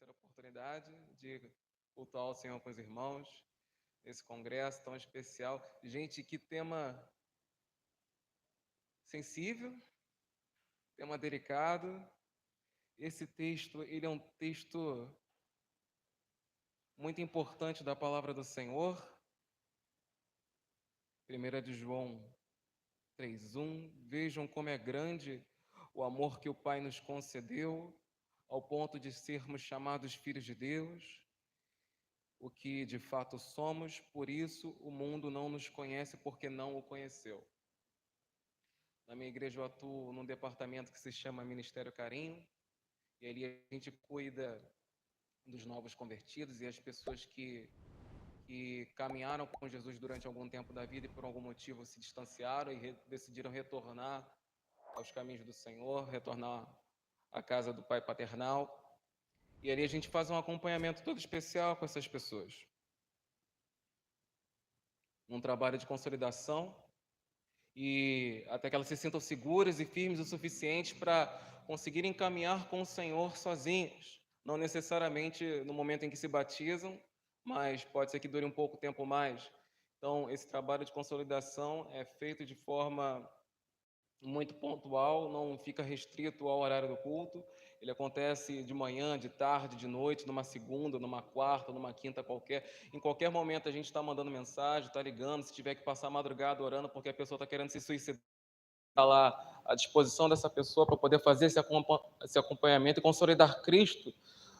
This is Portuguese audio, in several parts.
terceira oportunidade de cultuar o Senhor com os irmãos, nesse congresso tão especial. Gente, que tema sensível, tema delicado. Esse texto, ele é um texto muito importante da palavra do Senhor. 1 de João 3:1. Vejam como é grande o amor que o Pai nos concedeu, ao ponto de sermos chamados filhos de Deus, o que de fato somos, por isso o mundo não nos conhece, porque não o conheceu. Na minha igreja eu atuo num departamento que se chama Ministério Carinho, e ali a gente cuida dos novos convertidos e as pessoas que caminharam com Jesus durante algum tempo da vida e por algum motivo se distanciaram e decidiram retornar aos caminhos do Senhor, retornar à casa do Pai paternal. E ali a gente faz um acompanhamento todo especial com essas pessoas. Um trabalho de consolidação e até que elas se sintam seguras e firmes o suficiente para conseguirem caminhar com o Senhor sozinhas. Não necessariamente no momento em que se batizam, mas pode ser que dure um pouco tempo mais. Então, esse trabalho de consolidação é feito de forma muito pontual, não fica restrito ao horário do culto. Ele acontece de manhã, de tarde, de noite, numa segunda, numa quarta, numa quinta qualquer. Em qualquer momento a gente está mandando mensagem, está ligando, se tiver que passar a madrugada orando porque a pessoa está querendo se suicidar, está lá à disposição dessa pessoa para poder fazer esse acompanhamento e consolidar Cristo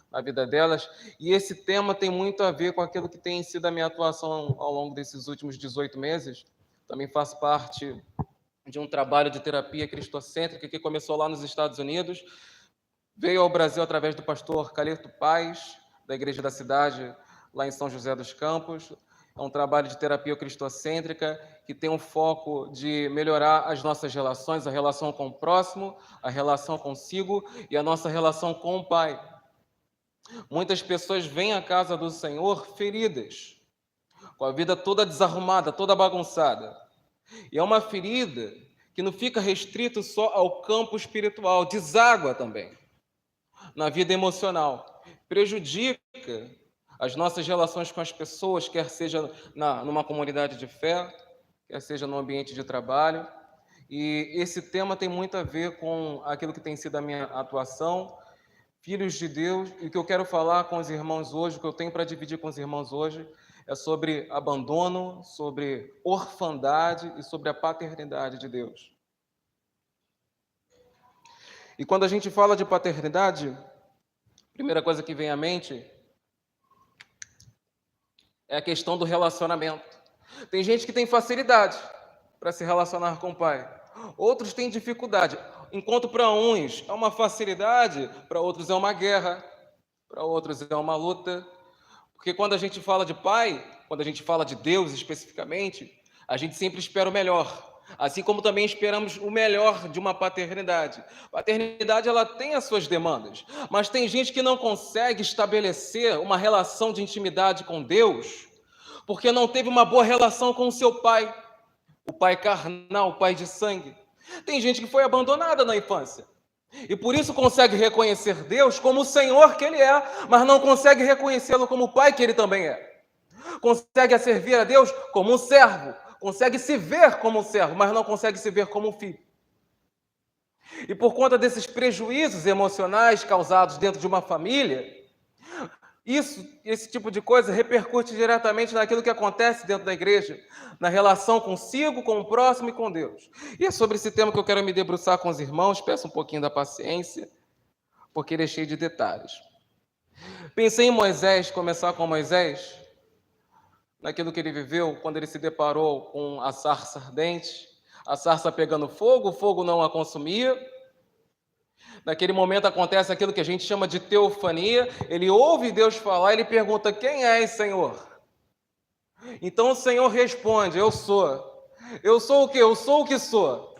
na vida delas. E esse tema tem muito a ver com aquilo que tem sido a minha atuação ao longo desses últimos 18 meses. Também faço parte de um trabalho de terapia cristocêntrica que começou lá nos Estados Unidos, veio ao Brasil através do pastor Calixto Paz, da Igreja da Cidade, lá em São José dos Campos. É um trabalho de terapia cristocêntrica que tem um foco de melhorar as nossas relações, a relação com o próximo, a relação consigo e a nossa relação com o Pai. Muitas pessoas vêm à casa do Senhor feridas, com a vida toda desarrumada, toda bagunçada. E é uma ferida que não fica restrito só ao campo espiritual, deságua também na vida emocional, prejudica as nossas relações com as pessoas, quer seja numa comunidade de fé, quer seja no ambiente de trabalho. E esse tema tem muito a ver com aquilo que tem sido a minha atuação, filhos de Deus, e o que eu quero falar com os irmãos hoje, o que eu tenho para dividir com os irmãos hoje, é sobre abandono, sobre orfandade e sobre a paternidade de Deus. E quando a gente fala de paternidade, a primeira coisa que vem à mente é a questão do relacionamento. Tem gente que tem facilidade para se relacionar com o pai, outros têm dificuldade. Enquanto para uns é uma facilidade, para outros é uma guerra, para outros é uma luta. Porque quando a gente fala de pai, quando a gente fala de Deus especificamente, a gente sempre espera o melhor. Assim como também esperamos o melhor de uma paternidade. Paternidade, ela tem as suas demandas, mas tem gente que não consegue estabelecer uma relação de intimidade com Deus, porque não teve uma boa relação com o seu pai, o pai carnal, o pai de sangue. Tem gente que foi abandonada na infância, e por isso consegue reconhecer Deus como o Senhor que Ele é, mas não consegue reconhecê-lo como o Pai que Ele também é. Consegue servir a Deus como um servo, consegue se ver como um servo, mas não consegue se ver como um filho. E por conta desses prejuízos emocionais causados dentro de uma família, esse tipo de coisa repercute diretamente naquilo que acontece dentro da igreja, na relação consigo, com o próximo e com Deus. E é sobre esse tema que eu quero me debruçar com os irmãos, peço um pouquinho da paciência, porque ele é cheio de detalhes. Pensei em Moisés, começar com Moisés, naquilo que ele viveu quando ele se deparou com a sarça ardente, a sarça pegando fogo, o fogo não a consumia. Naquele momento acontece aquilo que a gente chama de teofania, ele ouve Deus falar, ele pergunta: quem és, Senhor? Então o Senhor responde: eu sou. Eu sou o quê? Eu sou o que sou.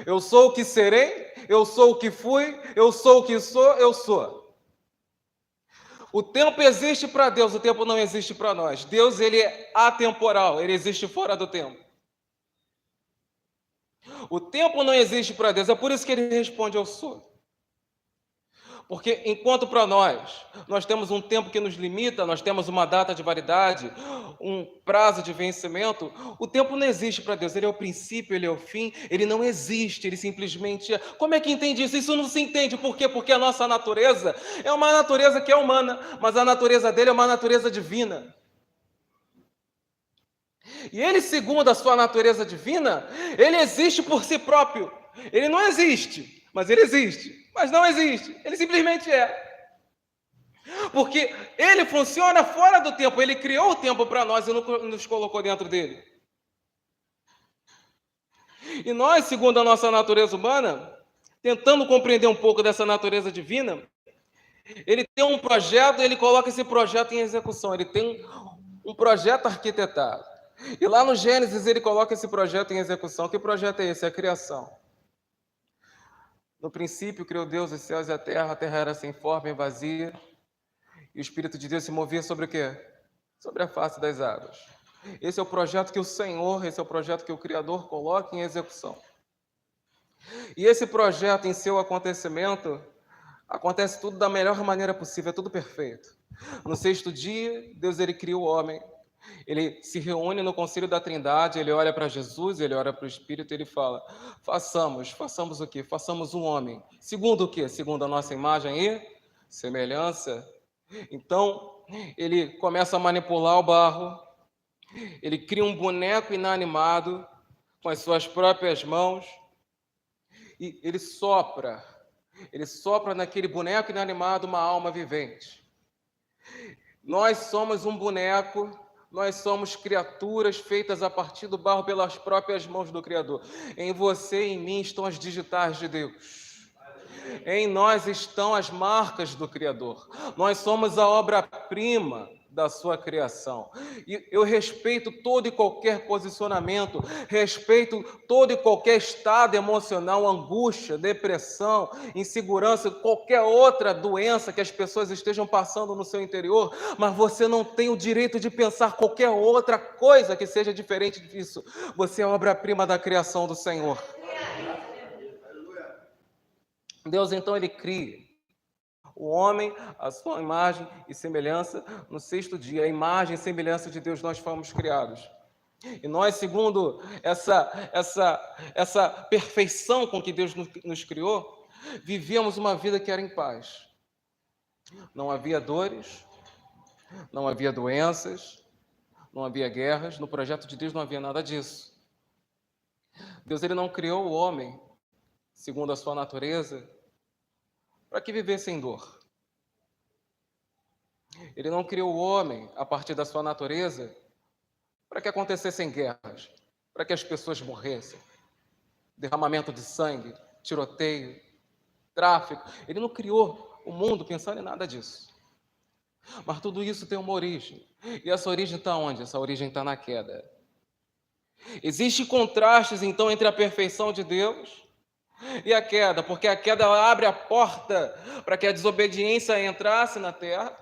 Eu sou o que serei, eu sou o que fui, eu sou o que sou, eu sou. O tempo existe para Deus, o tempo não existe para nós. Deus, ele é atemporal, ele existe fora do tempo. O tempo não existe para Deus, é por isso que ele responde: eu sou. Porque enquanto para nós temos um tempo que nos limita, nós temos uma data de validade, um prazo de vencimento, o tempo não existe para Deus. Ele é o princípio, ele é o fim, ele não existe, ele simplesmente é. Como é que entende isso? Isso não se entende. Por quê? Porque a nossa natureza é uma natureza que é humana, mas a natureza dele é uma natureza divina. E ele, segundo a sua natureza divina, ele existe por si próprio. Ele não existe, mas ele existe. Mas não existe, ele simplesmente é. Porque ele funciona fora do tempo, ele criou o tempo para nós e nos colocou dentro dele. E nós, segundo a nossa natureza humana, tentando compreender um pouco dessa natureza divina, ele tem um projeto e ele coloca esse projeto em execução. Ele tem um projeto arquitetado. E lá no Gênesis ele coloca esse projeto em execução. Que projeto é esse? É a criação. No princípio criou Deus os céus e a terra era sem forma e vazia. E o Espírito de Deus se movia sobre o quê? Sobre a face das águas. Esse é o projeto que o Senhor, esse é o projeto que o Criador coloca em execução. E esse projeto, em seu acontecimento, acontece tudo da melhor maneira possível, é tudo perfeito. No sexto dia, Deus ele cria o homem. Ele se reúne no concílio da Trindade, ele olha para Jesus, ele olha para o Espírito e ele fala: façamos o quê? Façamos um homem. Segundo o quê? Segundo a nossa imagem e semelhança. Então, ele começa a manipular o barro, ele cria um boneco inanimado com as suas próprias mãos e ele sopra naquele boneco inanimado uma alma vivente. Nós somos um boneco, nós somos criaturas feitas a partir do barro pelas próprias mãos do Criador. Em você e em mim estão as digitais de Deus. Em nós estão as marcas do Criador. Nós somos a obra-prima da sua criação. E eu respeito todo e qualquer posicionamento, respeito todo e qualquer estado emocional, angústia, depressão, insegurança, qualquer outra doença que as pessoas estejam passando no seu interior, mas você não tem o direito de pensar qualquer outra coisa que seja diferente disso. Você é a obra-prima da criação do Senhor. Deus, então, ele cria o homem, a sua imagem e semelhança. No sexto dia, a imagem e semelhança de Deus, nós fomos criados. E nós, segundo essa perfeição com que Deus nos criou, vivíamos uma vida que era em paz. Não havia dores, não havia doenças, não havia guerras. No projeto de Deus não havia nada disso. Deus ele não criou o homem, segundo a sua natureza, para que vivesse em dor. Ele não criou o homem a partir da sua natureza para que acontecessem guerras, para que as pessoas morressem, derramamento de sangue, tiroteio, tráfico. Ele não criou o mundo pensando em nada disso. Mas tudo isso tem uma origem. E essa origem está onde? Essa origem está na queda. Existem contrastes, então, entre a perfeição de Deus e a queda, porque a queda ela abre a porta para que a desobediência entrasse na terra.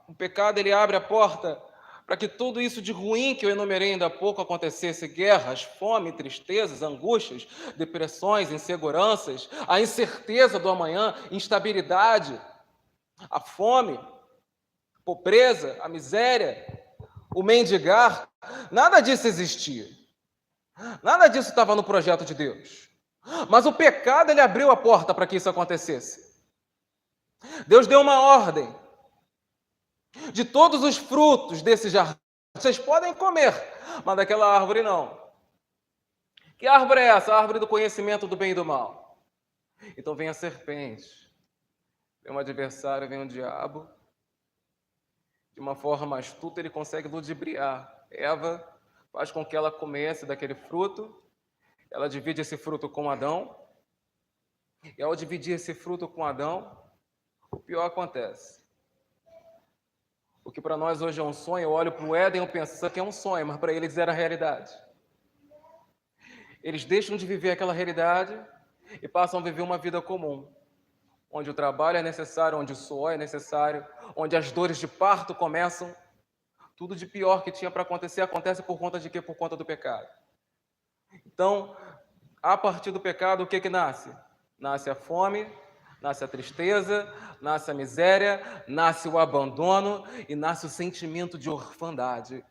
O pecado ele abre a porta para que tudo isso de ruim que eu enumerei ainda há pouco acontecesse: guerras, fome, tristezas, angústias, depressões, inseguranças, a incerteza do amanhã, instabilidade, a fome, a pobreza, a miséria, o mendigar. Nada disso existia. Nada disso estava no projeto de Deus. Mas o pecado ele abriu a porta para que isso acontecesse. Deus deu uma ordem. De todos os frutos desse jardim, vocês podem comer, mas daquela árvore não. Que árvore é essa? A árvore do conhecimento do bem e do mal. Então vem a serpente, vem um adversário, vem um diabo. De uma forma astuta, ele consegue ludibriar Eva, faz com que ela comece daquele fruto. Ela divide esse fruto com Adão. E ao dividir esse fruto com Adão, o pior acontece. O que para nós hoje é um sonho, eu olho para o Éden e penso que é um sonho, mas para eles era realidade. Eles deixam de viver aquela realidade e passam a viver uma vida comum, onde o trabalho é necessário, onde o suor é necessário, onde as dores de parto começam. Tudo de pior que tinha para acontecer, acontece por conta de quê? Por conta do pecado. Então, a partir do pecado, o que nasce? Nasce a fome, Nasce a tristeza, nasce a miséria, nasce o abandono e nasce o sentimento de orfandade.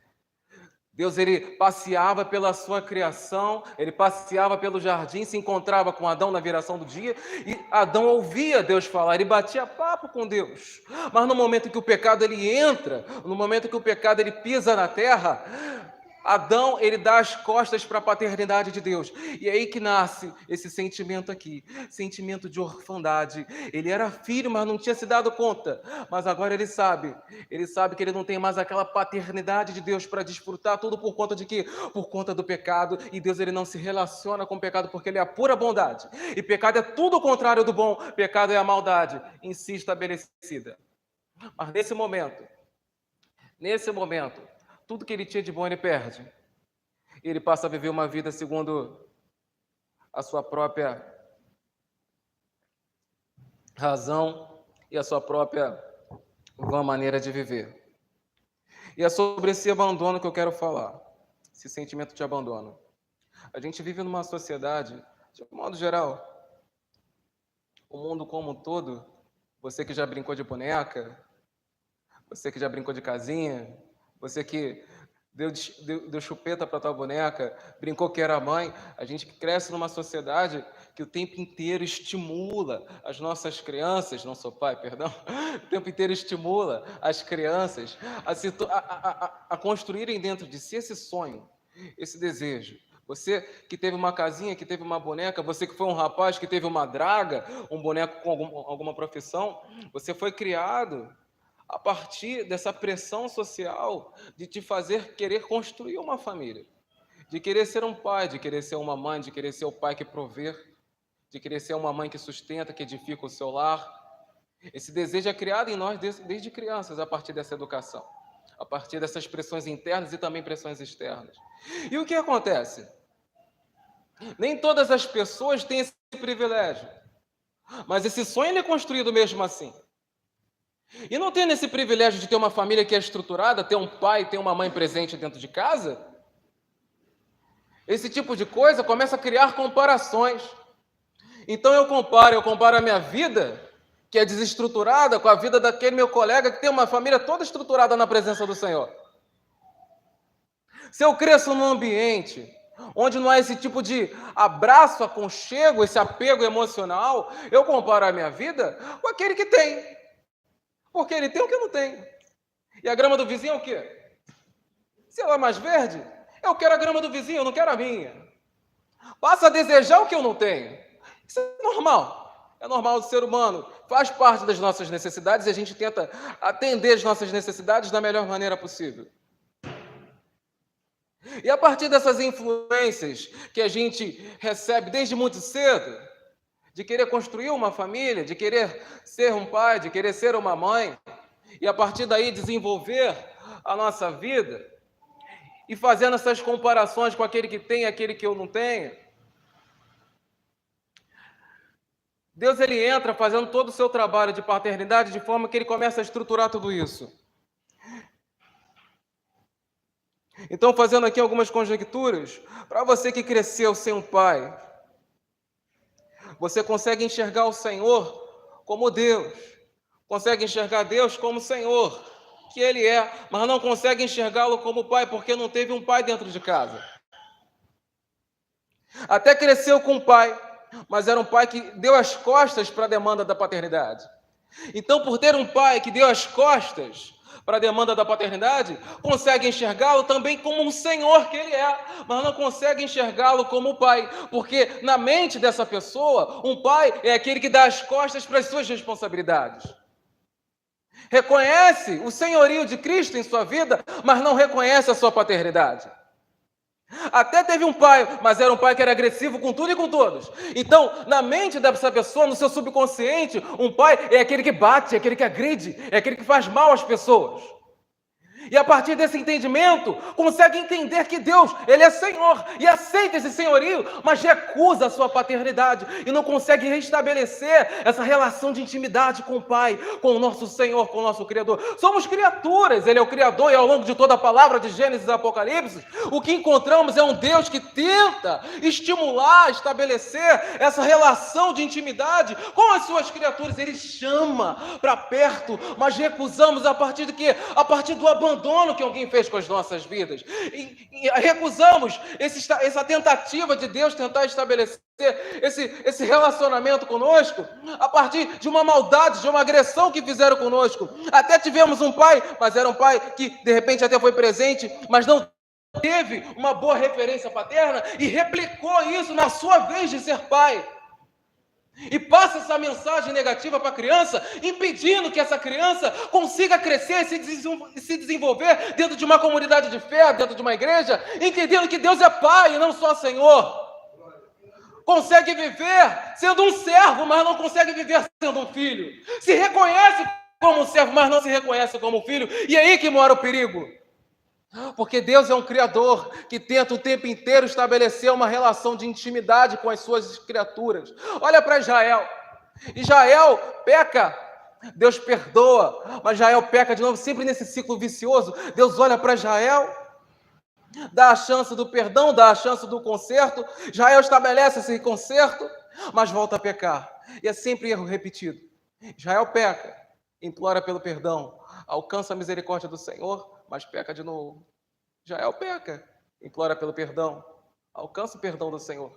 Deus, ele passeava pela sua criação, ele passeava pelo jardim, se encontrava com Adão na viração do dia, e Adão ouvia Deus falar, ele batia papo com Deus. Mas no momento que o pecado ele entra, no momento que o pecado ele pisa na terra, Adão, ele dá as costas para a paternidade de Deus. E é aí que nasce esse sentimento aqui, sentimento de orfandade. Ele era filho, mas não tinha se dado conta. Mas agora ele sabe que ele não tem mais aquela paternidade de Deus para desfrutar, tudo por conta de quê? Por conta do pecado. E Deus, ele não se relaciona com o pecado porque ele é a pura bondade. E pecado é tudo o contrário do bom. Pecado é a maldade em si estabelecida. Mas nesse momento, tudo que ele tinha de bom ele perde. Ele passa a viver uma vida segundo a sua própria razão e a sua própria vã maneira de viver. E é sobre esse abandono que eu quero falar, esse sentimento de abandono. A gente vive numa sociedade, de modo geral, o mundo como um todo, você que já brincou de boneca, você que já brincou de casinha, você que deu chupeta para tua boneca, brincou que era mãe. A gente cresce numa sociedade que o tempo inteiro estimula as nossas crianças, não sou pai, perdão, o tempo inteiro estimula as crianças a construírem dentro de si esse sonho, esse desejo. Você que teve uma casinha, que teve uma boneca, você que foi um rapaz que teve uma draga, um boneco com alguma profissão, você foi criado a partir dessa pressão social de te fazer querer construir uma família, de querer ser um pai, de querer ser uma mãe, de querer ser o pai que provê, de querer ser uma mãe que sustenta, que edifica o seu lar. Esse desejo é criado em nós desde crianças, a partir dessa educação, a partir dessas pressões internas e também pressões externas. E o que acontece? Nem todas as pessoas têm esse privilégio, mas esse sonho ele é construído mesmo assim. E não tendo esse privilégio de ter uma família que é estruturada, ter um pai, ter uma mãe presente dentro de casa, esse tipo de coisa começa a criar comparações. Então eu comparo a minha vida, que é desestruturada, com a vida daquele meu colega que tem uma família toda estruturada na presença do Senhor. Se eu cresço num ambiente onde não há esse tipo de abraço, aconchego, esse apego emocional, eu comparo a minha vida com aquele que tem. Porque ele tem o que eu não tenho. E a grama do vizinho é o quê? Se ela é mais verde, eu quero a grama do vizinho, eu não quero a minha. Passa a desejar o que eu não tenho. Isso é normal. É normal do ser humano. Faz parte das nossas necessidades e a gente tenta atender as nossas necessidades da melhor maneira possível. E a partir dessas influências que a gente recebe desde muito cedo, de querer construir uma família, de querer ser um pai, de querer ser uma mãe, e a partir daí desenvolver a nossa vida, e fazendo essas comparações com aquele que tem e aquele que eu não tenho, Deus ele entra fazendo todo o seu trabalho de paternidade de forma que ele começa a estruturar tudo isso. Então, fazendo aqui algumas conjecturas, para você que cresceu sem um pai, você consegue enxergar o Senhor como Deus, consegue enxergar Deus como Senhor, que Ele é, mas não consegue enxergá-lo como Pai, porque não teve um pai dentro de casa. Até cresceu com um pai, mas era um pai que deu as costas para a demanda da paternidade. Então, por ter um pai que deu as costas para a demanda da paternidade, consegue enxergá-lo também como um Senhor que Ele é, mas não consegue enxergá-lo como pai, porque na mente dessa pessoa, um pai é aquele que dá as costas para as suas responsabilidades. Reconhece o senhorio de Cristo em sua vida, mas não reconhece a sua paternidade. Até teve um pai, mas era um pai que era agressivo com tudo e com todos. Então, na mente dessa pessoa, no seu subconsciente, um pai é aquele que bate, é aquele que agride, é aquele que faz mal às pessoas. E a partir desse entendimento, consegue entender que Deus, Ele é Senhor, e aceita esse senhorio, mas recusa a sua paternidade, e não consegue restabelecer essa relação de intimidade com o Pai, com o nosso Senhor, com o nosso Criador. Somos criaturas, Ele é o Criador, e ao longo de toda a palavra de Gênesis e Apocalipse, o que encontramos é um Deus que tenta estimular, estabelecer essa relação de intimidade com as suas criaturas. Ele chama para perto, mas recusamos a partir de quê? A partir do abandono que alguém fez com as nossas vidas. E recusamos essa tentativa de Deus tentar estabelecer esse relacionamento conosco a partir de uma maldade, de uma agressão que fizeram conosco. Até tivemos um pai, mas era um pai que de repente até foi presente, mas não teve uma boa referência paterna e replicou isso na sua vez de ser pai. E passa essa mensagem negativa para a criança, impedindo que essa criança consiga crescer e se desenvolver dentro de uma comunidade de fé, dentro de uma igreja, entendendo que Deus é Pai e não só Senhor. Consegue viver sendo um servo, mas não consegue viver sendo um filho. Se reconhece como um servo, mas não se reconhece como um filho. E é aí que mora o perigo. Porque Deus é um Criador que tenta o tempo inteiro estabelecer uma relação de intimidade com as suas criaturas. Olha para Israel. Israel peca, Deus perdoa, mas Israel peca de novo, sempre nesse ciclo vicioso. Deus olha para Israel, dá a chance do perdão, dá a chance do conserto. Israel estabelece esse conserto, mas volta a pecar. E é sempre erro repetido. Israel peca, implora pelo perdão, alcança a misericórdia do Senhor, mas peca de novo. Israel peca, implora pelo perdão, alcança o perdão do Senhor,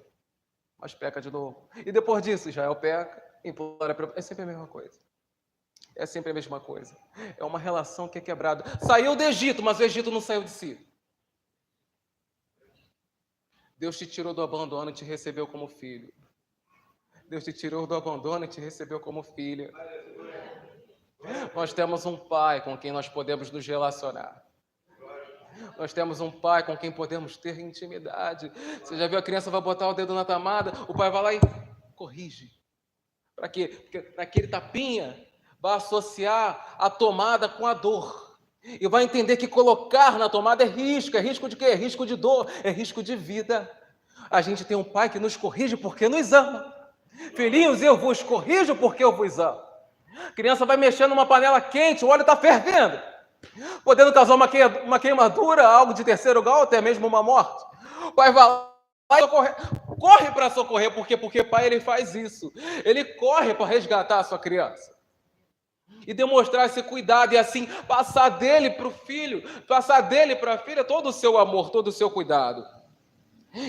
mas peca de novo. E depois disso, Israel peca, implora pelo... É sempre a mesma coisa. É sempre a mesma coisa. É uma relação que é quebrada. Saiu do Egito, mas o Egito não saiu de si. Deus te tirou do abandono e te recebeu como filho. Deus te tirou do abandono e te recebeu como filha. Nós temos um Pai com quem nós podemos nos relacionar. Nós temos um Pai com quem podemos ter intimidade. Você já viu a criança vai botar o dedo na tomada, o pai vai lá e corrige. Para quê? Porque naquele tapinha vai associar a tomada com a dor. E vai entender que colocar na tomada é risco. É risco de quê? É risco de dor, é risco de vida. A gente tem um Pai que nos corrige porque nos ama. Filhinhos, eu vos corrijo porque eu vos amo. A criança vai mexendo numa panela quente, o óleo está fervendo, podendo causar uma queimadura, algo de terceiro grau, até mesmo uma morte. O pai vai lá e corre para socorrer, porque pai ele faz isso. Ele corre para resgatar a sua criança e demonstrar esse cuidado, e assim passar dele para o filho, passar dele para a filha todo o seu amor, todo o seu cuidado.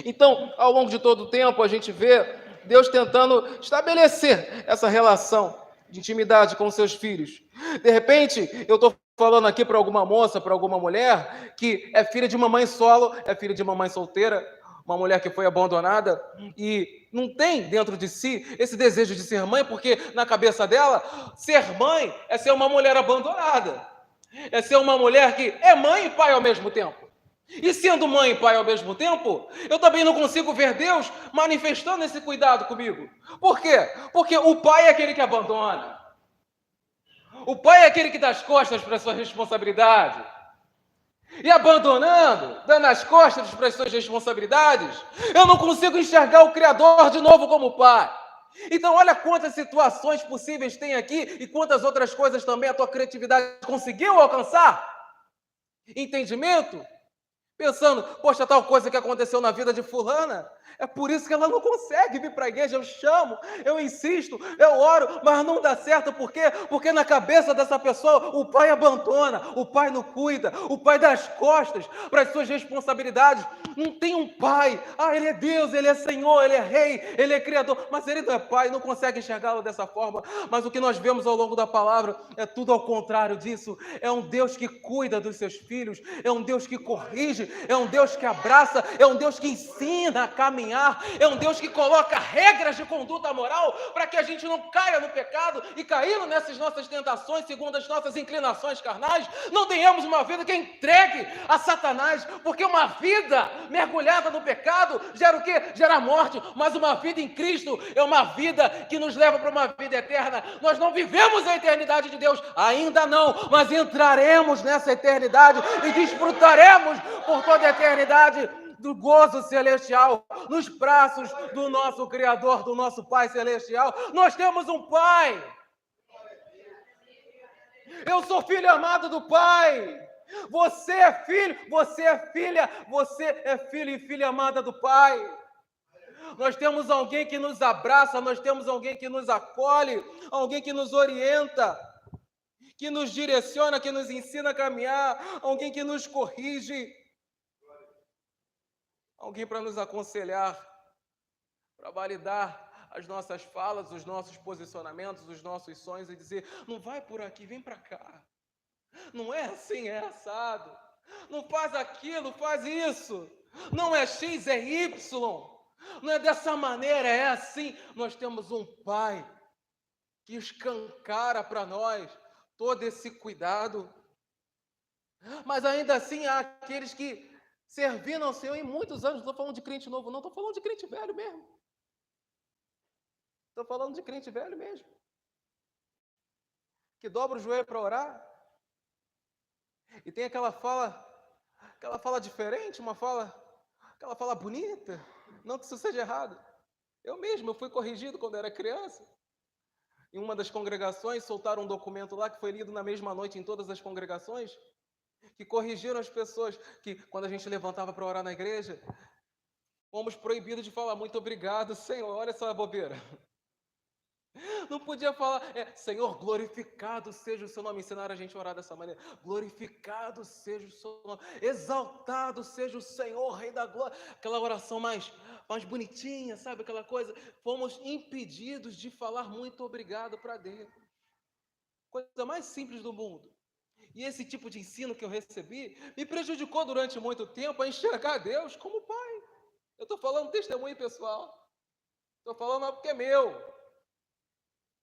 Então, ao longo de todo o tempo, a gente vê Deus tentando estabelecer essa relação de intimidade com seus filhos. De repente, eu estou falando aqui para alguma moça, para alguma mulher que é filha de uma mãe solo, é filha de uma mãe solteira, uma mulher que foi abandonada e não tem dentro de si esse desejo de ser mãe, porque na cabeça dela, ser mãe é ser uma mulher abandonada, é ser uma mulher que é mãe e pai ao mesmo tempo. E sendo mãe e pai ao mesmo tempo, eu também não consigo ver Deus manifestando esse cuidado comigo. Por quê? Porque o pai é aquele que abandona. O pai é aquele que dá as costas para a sua responsabilidade. E abandonando, dando as costas para as suas responsabilidades, eu não consigo enxergar o Criador de novo como pai. Então olha quantas situações possíveis tem aqui e quantas outras coisas também a tua criatividade conseguiu alcançar. Entendimento? Pensando, poxa, tal coisa que aconteceu na vida de fulana, é por isso que ela não consegue vir para a igreja. Eu chamo, eu insisto, eu oro, mas não dá certo. Por quê? Porque na cabeça dessa pessoa, o pai abandona, o pai não cuida, o pai dá as costas para as suas responsabilidades. Não tem um pai, ele é Deus, ele é Senhor, ele é Rei, ele é Criador, mas ele não é pai, não consegue enxergá-lo dessa forma. Mas o que nós vemos ao longo da palavra é tudo ao contrário disso. É um Deus que cuida dos seus filhos, é um Deus que corrige, é um Deus que abraça, é um Deus que ensina a caminhar caminhar, é um Deus que coloca regras de conduta moral para que a gente não caia no pecado e caindo nessas nossas tentações, segundo as nossas inclinações carnais, não tenhamos uma vida que é entregue a Satanás, porque uma vida mergulhada no pecado gera o quê? Gera morte, mas uma vida em Cristo é uma vida que nos leva para uma vida eterna. Nós não vivemos a eternidade de Deus, ainda não, mas entraremos nessa eternidade e desfrutaremos por toda a eternidade do gozo celestial, nos braços do nosso Criador, do nosso Pai celestial. Nós temos um Pai. Eu sou filho amado do Pai. Você é filho, você é filha, você é filho e filha amada do Pai. Nós temos alguém que nos abraça, nós temos alguém que nos acolhe, alguém que nos orienta, que nos direciona, que nos ensina a caminhar, alguém que nos corrige, alguém para nos aconselhar, para validar as nossas falas, os nossos posicionamentos, os nossos sonhos e dizer, não vai por aqui, vem para cá. Não é assim, é assado. Não faz aquilo, faz isso. Não é X, é Y. Não é dessa maneira, é assim. Nós temos um Pai que escancara para nós todo esse cuidado. Mas ainda assim há aqueles que serviram ao Senhor em muitos anos. Não estou falando de crente novo, não. Estou falando de crente velho mesmo. Estou falando de crente velho mesmo. Que dobra o joelho para orar. E tem aquela fala diferente, aquela fala bonita. Não que isso seja errado. Eu mesmo fui corrigido quando era criança. Em uma das congregações, soltaram um documento lá que foi lido na mesma noite em todas as congregações, que corrigiram as pessoas, que quando a gente levantava para orar na igreja, fomos proibidos de falar muito obrigado, Senhor, olha essa bobeira. Não podia falar, Senhor, glorificado seja o seu nome. Ensinaram a gente a orar dessa maneira. Glorificado seja o seu nome. Exaltado seja o Senhor, Rei da glória. Aquela oração mais bonitinha, sabe? Aquela coisa. Fomos impedidos de falar muito obrigado para Deus. Coisa mais simples do mundo. E esse tipo de ensino que eu recebi me prejudicou durante muito tempo a enxergar Deus como Pai. Eu estou falando testemunho pessoal. Estou falando porque é meu.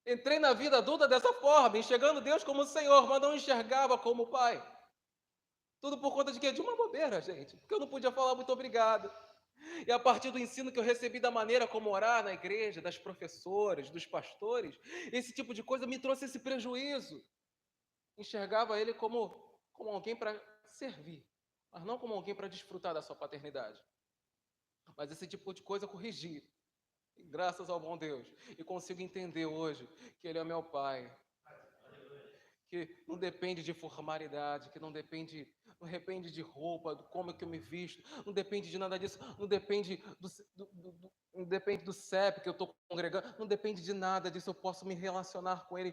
Entrei na vida adulta dessa forma, enxergando Deus como Senhor, mas não enxergava como Pai. Tudo por conta de quê? De uma bobeira, gente. Porque eu não podia falar muito obrigado. E a partir do ensino que eu recebi da maneira como orar na igreja, das professoras, dos pastores, esse tipo de coisa me trouxe esse prejuízo. Enxergava ele como alguém para servir, mas não como alguém para desfrutar da sua paternidade. Mas esse tipo de coisa eu corrigi. Graças ao bom Deus. E consigo entender hoje que Ele é meu Pai. Que não depende de formalidade, que não depende de roupa, de como é que eu me visto, não depende de nada disso, não depende do CEP que eu estou congregando, não depende de nada disso, eu posso me relacionar com Ele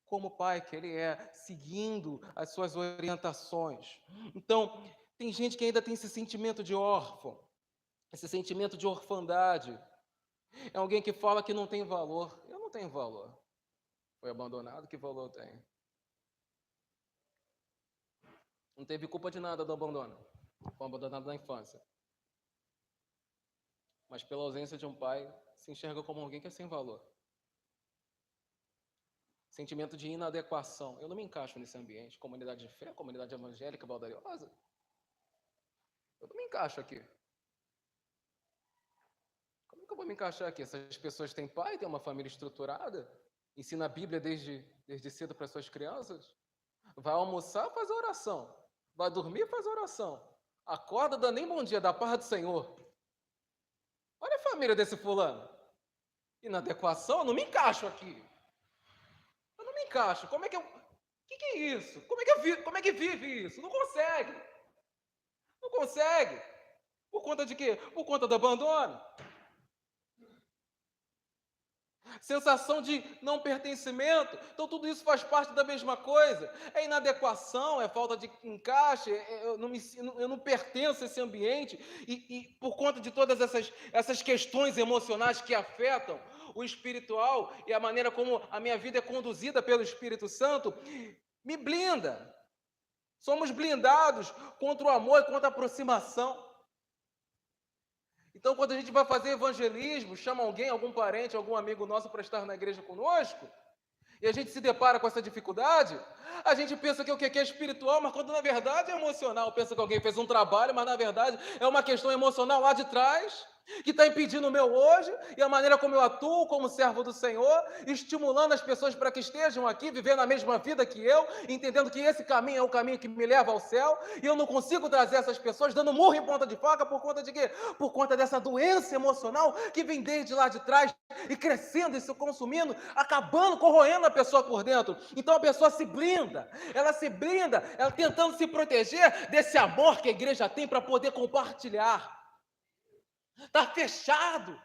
como Pai que Ele é, seguindo as suas orientações. Então, tem gente que ainda tem esse sentimento de órfão, esse sentimento de orfandade. É alguém que fala que não tem valor. Eu não tenho valor. Foi abandonado, que valor tem? Não teve culpa de nada do abandono. Foi abandonado na infância. Mas pela ausência de um pai, se enxerga como alguém que é sem valor. Sentimento de inadequação. Eu não me encaixo nesse ambiente. Comunidade de fé, comunidade evangélica, valdariosa. Eu não me encaixo aqui. Como que eu vou me encaixar aqui? Essas pessoas têm pai, têm uma família estruturada, ensina a Bíblia desde cedo para suas crianças, vai almoçar, faz oração, vai dormir, faz oração, acorda, dá nem bom dia, dá paz do Senhor. Olha a família desse fulano. Inadequação, eu não me encaixo aqui. Eu não me encaixo. Como é que eu... O que é isso? Como é que vive isso? Não consegue. Não consegue. Por conta de quê? Por conta do abandono. Sensação de não pertencimento. Então tudo isso faz parte da mesma coisa. É inadequação, é falta de encaixe, eu não pertenço a esse ambiente. E por conta de todas essas questões emocionais que afetam o espiritual e a maneira como a minha vida é conduzida pelo Espírito Santo, me blinda. Somos blindados contra o amor e contra a aproximação. Então, quando a gente vai fazer evangelismo, chama alguém, algum parente, algum amigo nosso para estar na igreja conosco, e a gente se depara com essa dificuldade, a gente pensa que o que é espiritual, mas quando na verdade é emocional. Pensa que alguém fez um trabalho, mas na verdade é uma questão emocional lá de trás, que está impedindo o meu hoje, e a maneira como eu atuo como servo do Senhor, estimulando as pessoas para que estejam aqui, vivendo a mesma vida que eu, entendendo que esse caminho é o caminho que me leva ao céu, e eu não consigo trazer essas pessoas dando murro em ponta de faca por conta de quê? Por conta dessa doença emocional que vem desde lá de trás, e crescendo e se consumindo, acabando, corroendo a pessoa por dentro. Então a pessoa se blinda, ela tentando se proteger desse amor que a igreja tem para poder compartilhar. Está fechado,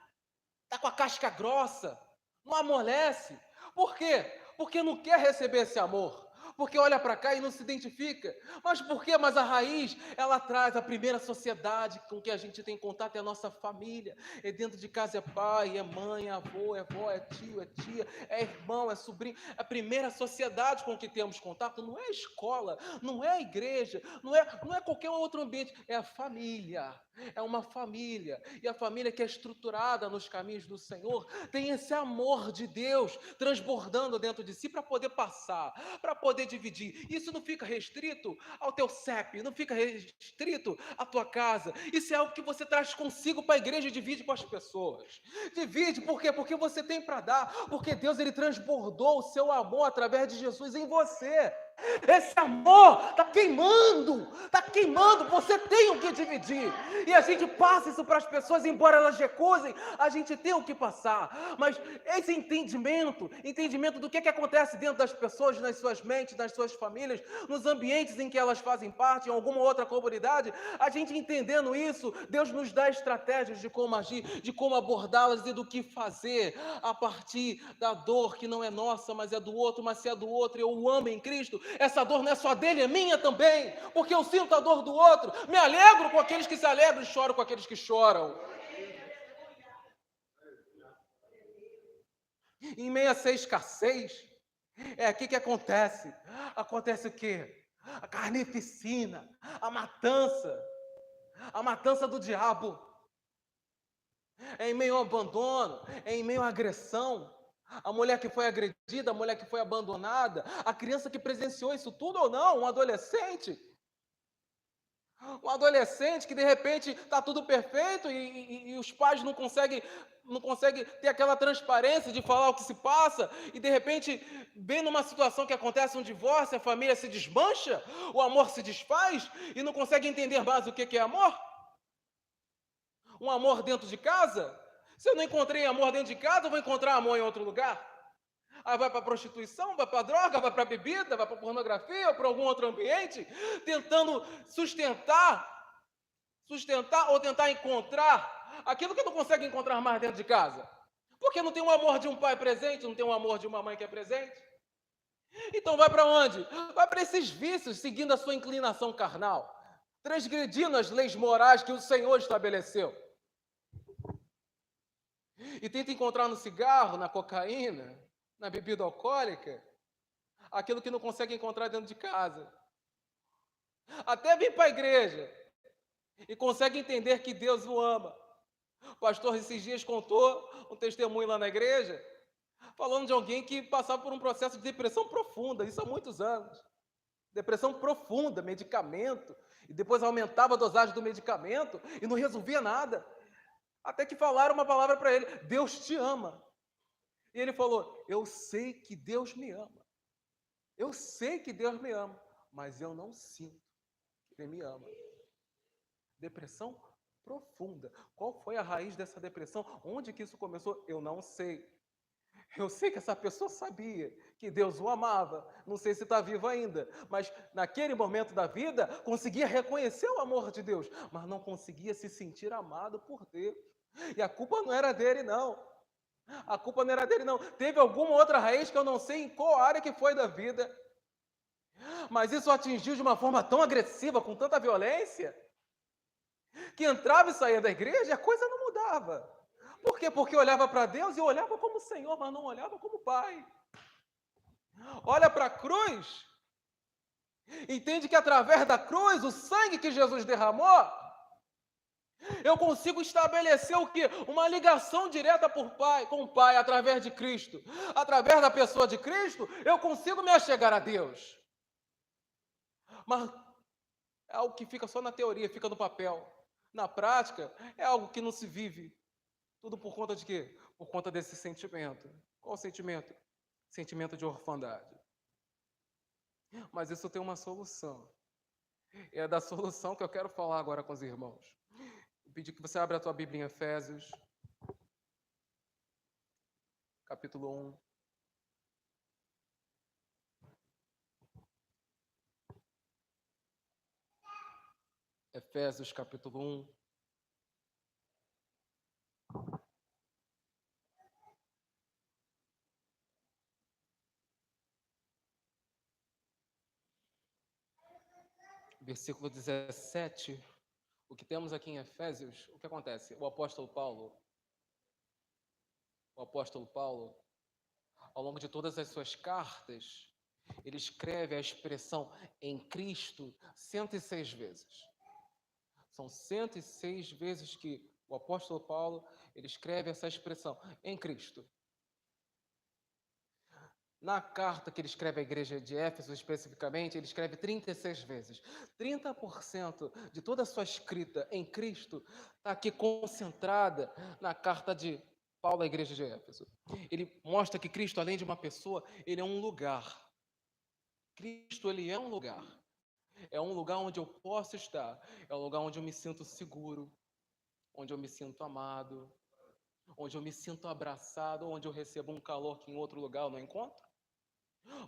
está com a casca grossa, não amolece. Por quê? Porque não quer receber esse amor. Porque olha para cá e não se identifica. Mas por quê? Mas a raiz, ela traz a primeira sociedade com que a gente tem contato, é a nossa família. É dentro de casa é pai, é mãe, é avô, é vó, é tio, é tia, é irmão, é sobrinho. A primeira sociedade com que temos contato não é a escola, não é a igreja, não é qualquer outro ambiente, é a família. É uma família, e a família que é estruturada nos caminhos do Senhor tem esse amor de Deus transbordando dentro de si para poder passar, para poder dividir. Isso não fica restrito ao teu CEP, não fica restrito à tua casa. Isso é algo que você traz consigo para a igreja e divide com as pessoas. Divide, por quê? Porque você tem para dar, porque Deus ele transbordou o seu amor através de Jesus em você. Esse amor está queimando, você tem o que dividir, e a gente passa isso para as pessoas, embora elas recusem, a gente tem o que passar, mas esse entendimento do que acontece dentro das pessoas, nas suas mentes, nas suas famílias, nos ambientes em que elas fazem parte, em alguma outra comunidade, a gente entendendo isso, Deus nos dá estratégias de como agir, de como abordá-las e do que fazer, a partir da dor que não é nossa, mas é do outro, mas se é do outro, eu o amo em Cristo, essa dor não é só dele, é minha também, porque eu sinto a dor do outro, me alegro com aqueles que se alegram e choro com aqueles que choram. Em meio a essa escassez, é aqui que acontece. Acontece o quê? A carnificina, a matança do diabo. É em meio ao abandono, é em meio à agressão. A mulher que foi agredida, a mulher que foi abandonada, a criança que presenciou isso tudo ou não, um adolescente. Um adolescente que de repente está tudo perfeito e os pais não conseguem ter aquela transparência de falar o que se passa, e de repente, bem numa situação que acontece um divórcio, a família se desmancha, o amor se desfaz e não consegue entender mais o que é amor. Um amor dentro de casa? Se eu não encontrei amor dentro de casa, eu vou encontrar amor em outro lugar. Aí vai para a prostituição, vai para a droga, vai para a bebida, vai para a pornografia, ou para algum outro ambiente, tentando sustentar ou tentar encontrar aquilo que não consegue encontrar mais dentro de casa. Porque não tem o amor de um pai presente, não tem o amor de uma mãe que é presente. Então vai para onde? Vai para esses vícios, seguindo a sua inclinação carnal, transgredindo as leis morais que o Senhor estabeleceu. E tenta encontrar no cigarro, na cocaína, na bebida alcoólica, aquilo que não consegue encontrar dentro de casa. Até vir para a igreja e consegue entender que Deus o ama. O pastor esses dias contou um testemunho lá na igreja, falando de alguém que passava por um processo de depressão profunda, isso há muitos anos. Depressão profunda, medicamento, e depois aumentava a dosagem do medicamento e não resolvia nada. Até que falaram uma palavra para ele: Deus te ama. E ele falou: eu sei que Deus me ama. Eu sei que Deus me ama, mas eu não sinto que Ele me ama. Depressão profunda. Qual foi a raiz dessa depressão? Onde que isso começou? Eu não sei. Eu sei que essa pessoa sabia que Deus o amava. Não sei se está vivo ainda, mas naquele momento da vida conseguia reconhecer o amor de Deus, mas não conseguia se sentir amado por Deus. E a culpa não era dele, não. A culpa não era dele, não. Teve alguma outra raiz que eu não sei em qual área que foi da vida. Mas isso atingiu de uma forma tão agressiva, com tanta violência, que entrava e saía da igreja e a coisa não mudava. Por quê? Porque olhava para Deus e olhava como Senhor, mas não olhava como Pai. Olha para a cruz, entende que através da cruz, o sangue que Jesus derramou, Eu consigo estabelecer o quê? Uma ligação direta com o Pai através de Cristo. Através da pessoa de Cristo, eu consigo me achegar a Deus. Mas é algo que fica só na teoria, fica no papel. Na prática, é algo que não se vive. Tudo por conta de quê? Por conta desse sentimento. Qual o sentimento? Sentimento de orfandade. Mas isso tem uma solução. É da solução que eu quero falar agora com os irmãos. Vou pedir que você abra a tua Bíblia em Efésios, capítulo 1. Efésios, capítulo 1. Versículo 17. O que temos aqui em Efésios, o que acontece? O apóstolo Paulo, ao longo de todas as suas cartas, ele escreve a expressão em Cristo 106 vezes. São 106 vezes que o apóstolo Paulo, ele escreve essa expressão em Cristo. Na carta que ele escreve à igreja de Éfeso, especificamente, ele escreve 36 vezes. 30% de toda a sua escrita em Cristo está aqui concentrada na carta de Paulo à igreja de Éfeso. Ele mostra que Cristo, além de uma pessoa, ele é um lugar. Cristo, ele é um lugar. É um lugar onde eu posso estar. É um lugar onde eu me sinto seguro, onde eu me sinto amado, onde eu me sinto abraçado, onde eu recebo um calor que em outro lugar eu não encontro.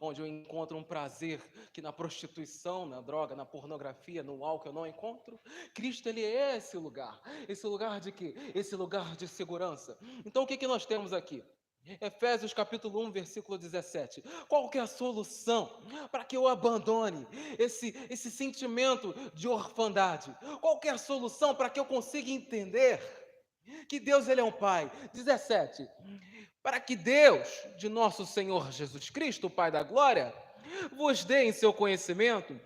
Onde eu encontro um prazer que na prostituição, na droga, na pornografia, no álcool eu não encontro. Cristo, ele é esse lugar de quê? Esse lugar de segurança. Então o que nós temos aqui? Efésios capítulo 1, versículo 17. Qual que é a solução para que eu abandone esse sentimento de orfandade? Qual que é a solução para que eu consiga entender que Deus, ele é um Pai? 17. Para que Deus, de nosso Senhor Jesus Cristo, o Pai da glória, vos dê em seu conhecimento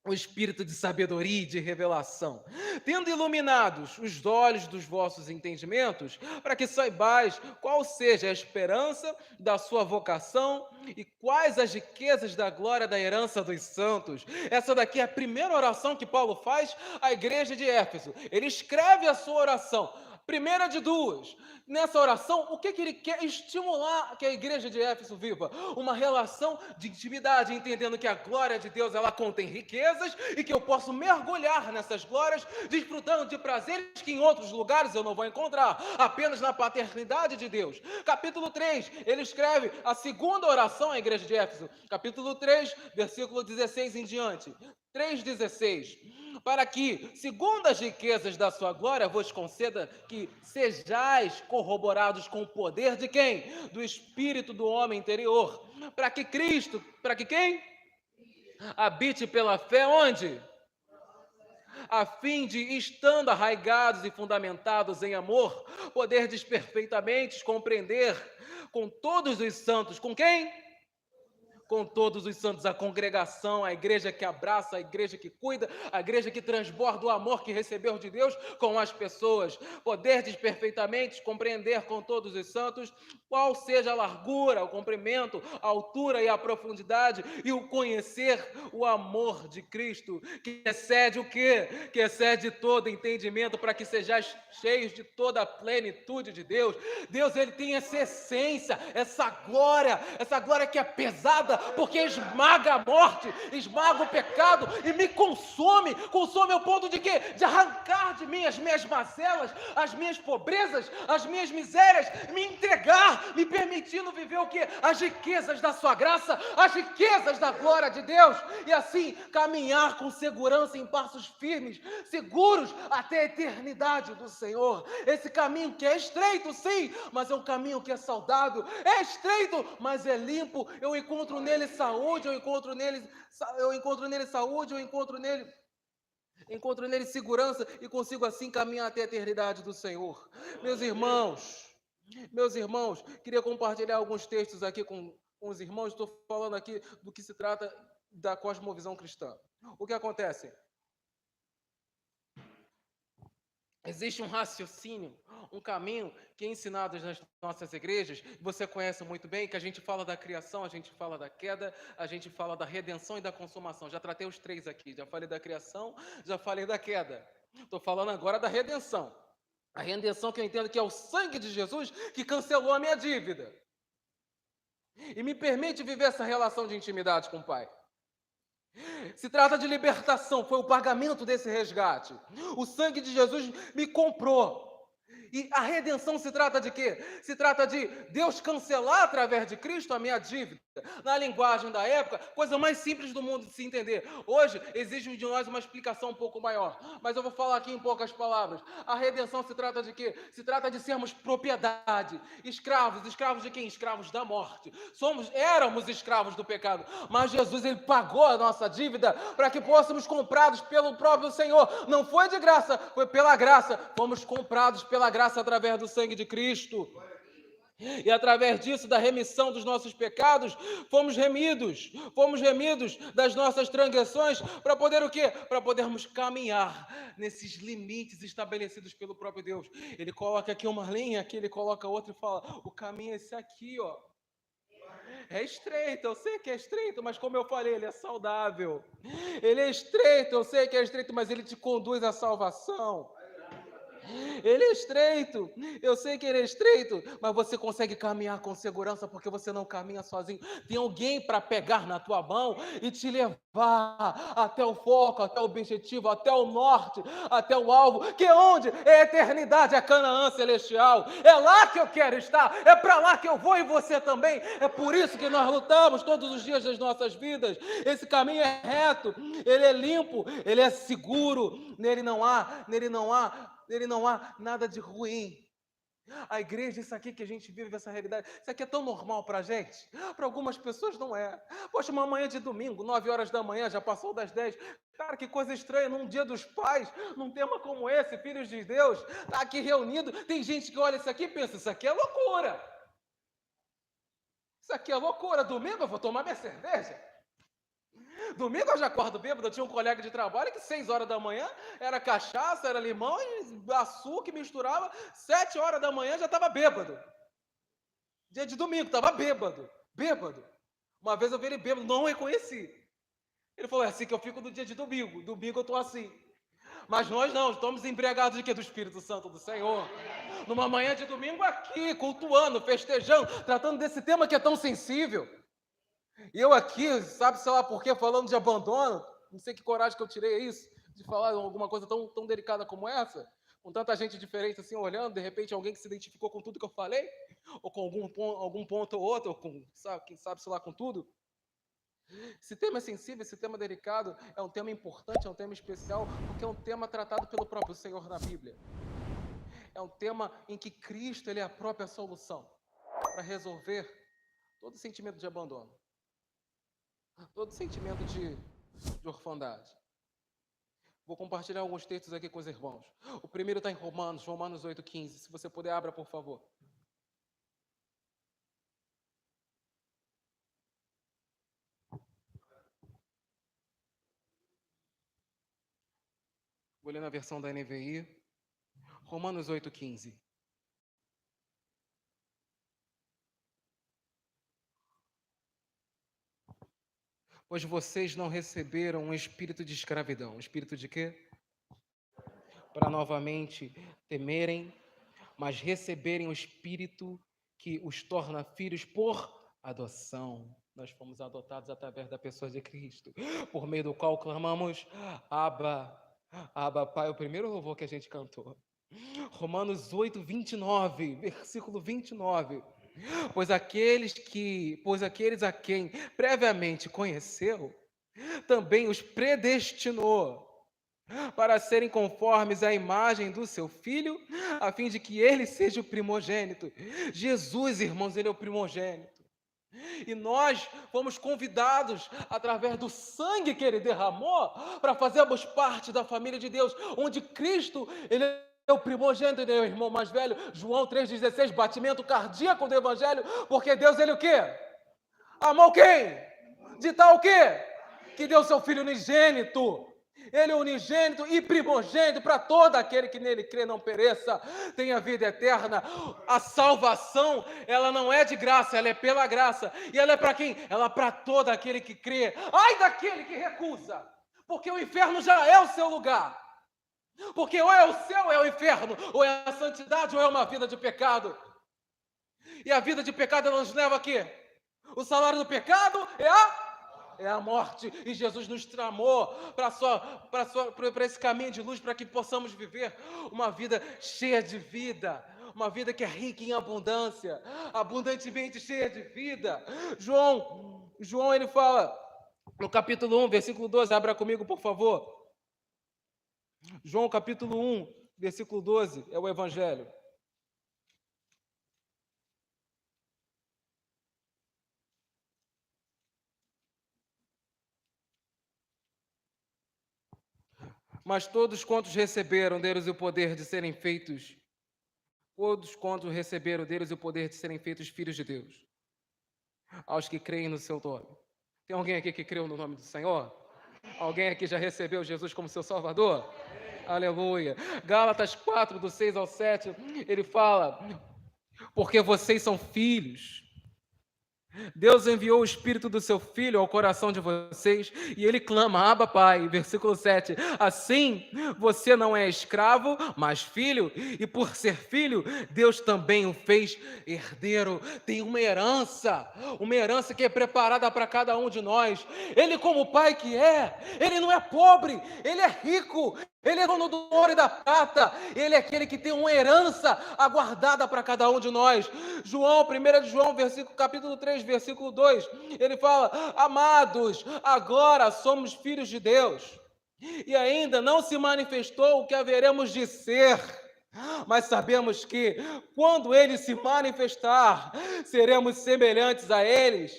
o espírito de sabedoria e de revelação, tendo iluminados os olhos dos vossos entendimentos, para que saibais qual seja a esperança da sua vocação e quais as riquezas da glória da herança dos santos. Essa daqui é a primeira oração que Paulo faz à igreja de Éfeso. Ele escreve a sua oração, primeira de duas. Nessa oração, o que ele quer estimular que a igreja de Éfeso viva? Uma relação de intimidade, entendendo que a glória de Deus, ela contém riquezas e que eu posso mergulhar nessas glórias, desfrutando de prazeres que em outros lugares eu não vou encontrar, apenas na paternidade de Deus. Capítulo 3, ele escreve a segunda oração à igreja de Éfeso. Capítulo 3, versículo 16 em diante. 3,16. Para que, segundo as riquezas da sua glória, vos conceda que sejais corroborados com o poder de quem? Do Espírito do homem interior. Para que Cristo, para que quem? Habite pela fé onde? A fim de, estando arraigados e fundamentados em amor, poderdes perfeitamente compreender com todos os santos, com quem? Com todos os santos, a congregação, a igreja que abraça, a igreja que cuida, a igreja que transborda o amor que recebeu de Deus com as pessoas. Poderdes perfeitamente compreender com todos os santos qual seja a largura, o comprimento, a altura e a profundidade, e o conhecer o amor de Cristo, que excede o quê? Que excede todo entendimento, para que sejais cheios de toda a plenitude de Deus. Deus, ele tem essa essência, essa glória que é pesada, porque esmaga a morte, esmaga o pecado e me consome ao ponto de quê? De arrancar de mim as minhas mazelas, as minhas pobrezas, as minhas misérias, me entregar, me permitindo viver o quê? As riquezas da sua graça, as riquezas da glória de Deus, e assim caminhar com segurança em passos firmes, seguros até a eternidade do Senhor. Esse caminho que é estreito, sim, mas é um caminho que é saudável, é estreito, mas é limpo. Eu encontro nele saúde, eu encontro nele saúde, eu encontro nele segurança e consigo assim caminhar até a eternidade do Senhor. Meus irmãos, queria compartilhar alguns textos aqui com os irmãos. Estou falando aqui do que se trata da cosmovisão cristã. O que acontece? Existe um raciocínio, um caminho que é ensinado nas nossas igrejas, você conhece muito bem, que a gente fala da criação, a gente fala da queda, a gente fala da redenção e da consumação. Já tratei os três aqui, já falei da criação, já falei da queda. Estou falando agora da redenção. A redenção que eu entendo que é o sangue de Jesus que cancelou a minha dívida. E me permite viver essa relação de intimidade com o Pai. Se trata de libertação, foi o pagamento desse resgate. O sangue de Jesus me comprou. E a redenção se trata de quê? Se trata de Deus cancelar através de Cristo a minha dívida. Na linguagem da época, coisa mais simples do mundo de se entender. Hoje exige de nós uma explicação um pouco maior, mas eu vou falar aqui em poucas palavras. A redenção se trata de quê? Se trata de sermos propriedade, escravos. Escravos de quem? Escravos da morte. Éramos escravos do pecado, mas Jesus ele pagou a nossa dívida para que fôssemos comprados pelo próprio Senhor. Não foi de graça, foi pela graça. Fomos comprados pela graça através do sangue de Cristo. E através disso, da remissão dos nossos pecados, fomos remidos das nossas transgressões, para poder o quê? Para podermos caminhar nesses limites estabelecidos pelo próprio Deus. Ele coloca aqui uma linha, aqui ele coloca outra e fala, o caminho é esse aqui, ó. É estreito, eu sei que é estreito, mas como eu falei, ele é saudável. Ele é estreito, eu sei que é estreito, mas ele te conduz à salvação. Ele é estreito, eu sei que ele é estreito, mas você consegue caminhar com segurança porque você não caminha sozinho. Tem alguém para pegar na tua mão e te levar até o foco, até o objetivo, até o norte, até o alvo, que é onde? É a eternidade, é Canaã celestial. É lá que eu quero estar, é para lá que eu vou e você também. É por isso que nós lutamos todos os dias das nossas vidas. Esse caminho é reto, ele é limpo, ele é seguro, nele não há nada de ruim. A igreja, isso aqui que a gente vive, essa realidade, isso aqui é tão normal para a gente. Para algumas pessoas não é. Poxa, uma manhã de domingo, 9 horas da manhã, já passou das 10. Cara, que coisa estranha, num dia dos pais, num tema como esse, filhos de Deus, está aqui reunido. Tem gente que olha isso aqui e pensa, isso aqui é loucura. Isso aqui é loucura. Domingo eu vou tomar minha cerveja. Domingo eu já acordo bêbado, eu tinha um colega de trabalho que 6 horas da manhã era cachaça, era limão e açúcar misturava, 7 horas da manhã já estava bêbado. Dia de domingo, estava bêbado. Uma vez eu vi ele bêbado, não reconheci. Ele falou, é assim que eu fico no dia de domingo. Domingo eu estou assim. Mas nós não, estamos embriagados de quê? Do Espírito Santo do Senhor. Numa manhã de domingo aqui, cultuando, festejando, tratando desse tema que é tão sensível. E eu aqui, sabe, sei lá por quê, falando de abandono, não sei que coragem que eu tirei isso, de falar alguma coisa tão delicada como essa, com tanta gente diferente assim, olhando, de repente alguém que se identificou com tudo que eu falei, ou com algum ponto ou outro, ou com, sabe, quem sabe, sei lá, com tudo. Esse tema é sensível, esse tema é delicado, é um tema importante, é um tema especial, porque é um tema tratado pelo próprio Senhor na Bíblia. É um tema em que Cristo ele é a própria solução para resolver todo sentimento de abandono. Todo sentimento de orfandade. Vou compartilhar alguns textos aqui com os irmãos. O primeiro está em Romanos 8,15. Se você puder, abra, por favor. Vou ler na versão da NVI. Romanos 8,15. Pois vocês não receberam um espírito de escravidão. Um espírito de quê? Para novamente temerem, mas receberem o espírito que os torna filhos por adoção. Nós fomos adotados através da pessoa de Cristo, por meio do qual clamamos, Abba, Abba, Pai, o primeiro louvor que a gente cantou. Romanos 8:29, versículo 29. Pois aqueles a quem previamente conheceu, também os predestinou para serem conformes à imagem do seu Filho, a fim de que ele seja o primogênito. Jesus, irmãos, ele é o primogênito. E nós fomos convidados, através do sangue que ele derramou, para fazermos parte da família de Deus, onde Cristo, ele é o primogênito, ele é o irmão mais velho. João 3,16, batimento cardíaco do Evangelho, porque Deus, ele o quê? Amou quem? De tal o quê? Que deu seu Filho unigênito. Ele é unigênito e primogênito para todo aquele que nele crê não pereça, tenha vida eterna. A salvação, ela não é de graça, ela é pela graça. E ela é para quem? Ela é para todo aquele que crê. Ai daquele que recusa, porque o inferno já é o seu lugar. Porque ou é o céu ou é o inferno, ou é a santidade ou é uma vida de pecado. E a vida de pecado ela nos leva a quê? O salário do pecado é a morte, e Jesus nos tramou para esse caminho de luz, para que possamos viver uma vida cheia de vida, uma vida que é rica em abundância, abundantemente cheia de vida. João ele fala, no capítulo 1, versículo 12, abra comigo, por favor. João, capítulo 1, versículo 12, é o Evangelho. Mas todos quantos receberam deles o poder de serem feitos, todos quantos receberam deles o poder de serem feitos filhos de Deus, aos que creem no seu nome. Tem alguém aqui que creu no nome do Senhor? Alguém aqui já recebeu Jesus como seu Salvador? Aleluia. Gálatas 4, do 6 ao 7, ele fala, porque vocês são filhos. Deus enviou o Espírito do seu Filho ao coração de vocês e ele clama, Abba, Pai, versículo 7. Assim, você não é escravo, mas filho, e por ser filho, Deus também o fez herdeiro. Tem uma herança que é preparada para cada um de nós. Ele, como pai que é, ele não é pobre, ele é rico. Ele é dono do ouro e da prata. Ele é aquele que tem uma herança aguardada para cada um de nós. 1 João, capítulo 3, versículo 2, ele fala, amados, agora somos filhos de Deus, e ainda não se manifestou o que haveremos de ser, mas sabemos que, quando ele se manifestar, seremos semelhantes a ele,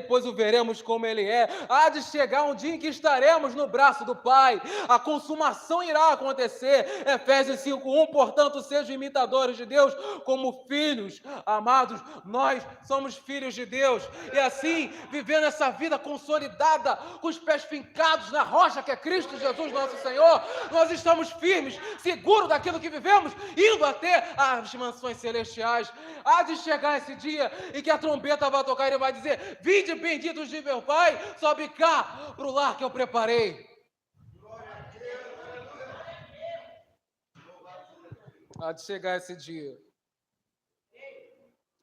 pois o veremos como ele é. Há de chegar um dia em que estaremos no braço do Pai, a consumação irá acontecer. Efésios 5:1, portanto, sejam imitadores de Deus como filhos amados. Nós somos filhos de Deus, e assim, vivendo essa vida consolidada, com os pés fincados na rocha que é Cristo Jesus nosso Senhor, nós estamos firmes, seguros daquilo que vivemos, indo até as mansões celestiais. Há de chegar esse dia em que a trombeta vai tocar e ele vai dizer, vinde benditos de meu Pai, sobe cá para o lar que eu preparei. Há de chegar esse dia.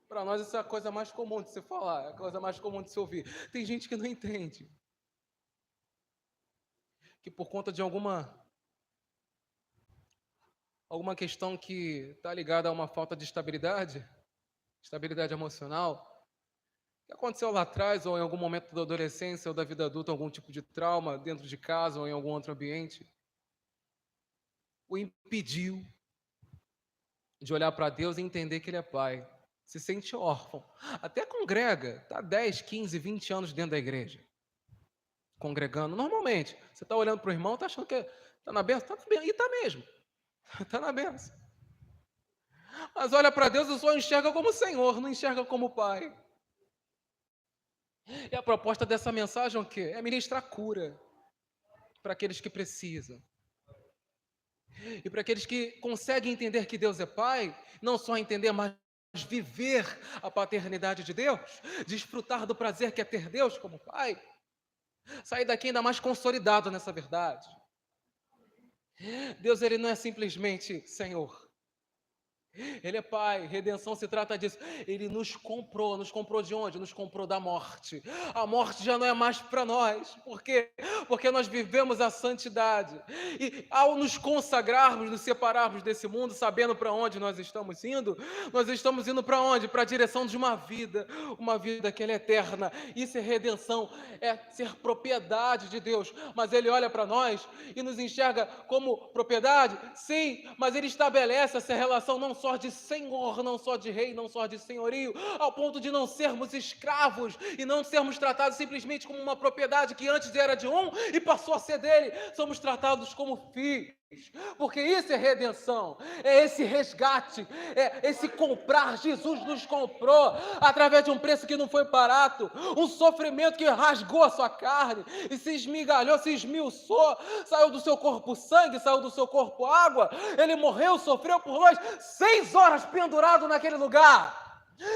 Para nós isso é a coisa mais comum de se falar, é a coisa mais comum de se ouvir. Tem gente que não entende. Que por conta de alguma questão que está ligada a uma falta de estabilidade emocional, que aconteceu lá atrás, ou em algum momento da adolescência ou da vida adulta, algum tipo de trauma dentro de casa ou em algum outro ambiente, o impediu de olhar para Deus e entender que Ele é Pai. Se sente órfão. Até congrega, está 10, 15, 20 anos dentro da igreja, congregando. Normalmente, você está olhando para o irmão, está achando que está na bênção, e está mesmo. Está na bênção. Mas olha para Deus e só enxerga como Senhor, não enxerga como Pai. E a proposta dessa mensagem é o quê? É ministrar cura para aqueles que precisam. E para aqueles que conseguem entender que Deus é Pai, não só entender, mas viver a paternidade de Deus, desfrutar do prazer que é ter Deus como Pai, sair daqui ainda mais consolidado nessa verdade. Deus, Ele não é simplesmente Senhor. Ele é Pai, redenção se trata disso. Ele nos comprou de onde? Nos comprou da morte. A morte já não é mais para nós. Por quê? Porque nós vivemos a santidade. E ao nos consagrarmos, nos separarmos desse mundo, sabendo para onde nós estamos indo para onde? Para a direção de uma vida que ela é eterna. Isso é redenção, é ser propriedade de Deus. Mas Ele olha para nós e nos enxerga como propriedade? Sim, mas Ele estabelece essa relação não só de senhor, não só de rei, não só de senhorio, ao ponto de não sermos escravos e não sermos tratados simplesmente como uma propriedade que antes era de um e passou a ser dele. Somos tratados como filhos. Porque isso é redenção, é esse resgate, é esse comprar. Jesus nos comprou através de um preço que não foi barato, um sofrimento que rasgou a sua carne e se esmigalhou, se esmiuçou, saiu do seu corpo sangue, saiu do seu corpo água. Ele morreu, sofreu por nós, 6 horas pendurado naquele lugar.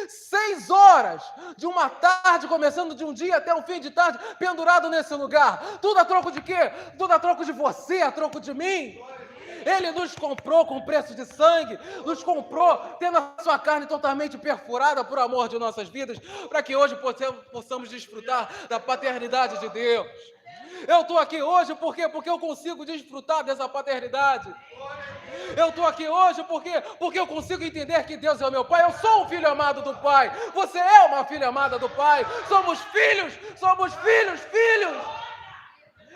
6 horas de uma tarde, começando de um dia até o fim de tarde, pendurado nesse lugar. Tudo a troco de quê? Tudo a troco de você, a troco de mim. Ele nos comprou com preço de sangue, nos comprou tendo a sua carne totalmente perfurada por amor de nossas vidas, para que hoje possamos desfrutar da paternidade de Deus. Eu estou aqui hoje por quê? Porque eu consigo desfrutar dessa paternidade. Eu estou aqui hoje porque eu consigo entender que Deus é o meu Pai. Eu sou um filho amado do Pai. Você é uma filha amada do Pai. Somos filhos, filhos.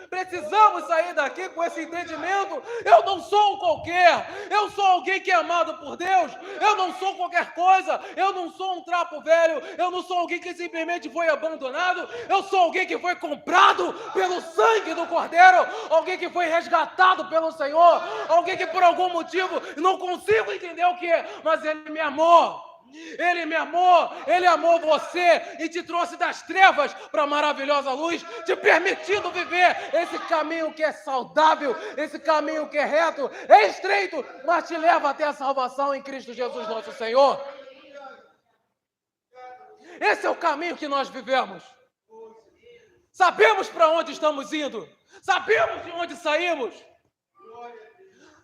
Precisamos sair daqui com esse entendimento. Eu não sou um qualquer. Eu sou alguém que é amado por Deus. Eu não sou qualquer coisa. Eu não sou um trapo velho. Eu não sou alguém que simplesmente foi abandonado. Eu sou alguém que foi comprado pelo sangue do Cordeiro. Alguém que foi resgatado pelo Senhor. Alguém que por algum motivo não consigo entender o que é, mas Ele me amou. Ele me amou, Ele amou você e te trouxe das trevas para a maravilhosa luz, te permitindo viver esse caminho que é saudável, esse caminho que é reto, é estreito, mas te leva até a salvação em Cristo Jesus nosso Senhor. Esse é o caminho que nós vivemos. Sabemos para onde estamos indo, sabemos de onde saímos.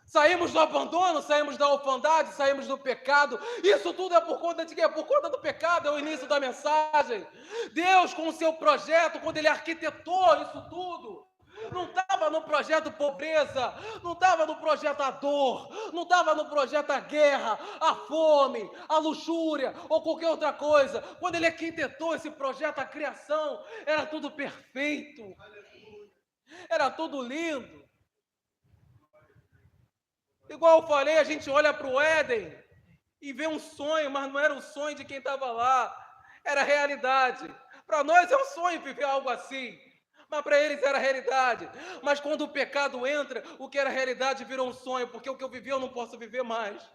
Saímos do abandono, saímos da orfandade, saímos do pecado. Isso tudo é por conta de quê? Por conta do pecado, é o início da mensagem. Deus, com o seu projeto, quando Ele arquitetou isso tudo, não estava no projeto pobreza, não estava no projeto a dor, não estava no projeto a guerra, a fome, a luxúria ou qualquer outra coisa. Quando Ele arquitetou esse projeto, a criação, era tudo perfeito, era tudo lindo. Igual eu falei, a gente olha para o Éden e vê um sonho, mas não era o sonho de quem estava lá, era realidade. Para nós é um sonho viver algo assim, mas para eles era realidade. Mas quando o pecado entra, o que era realidade virou um sonho, porque o que eu vivi eu não posso viver mais.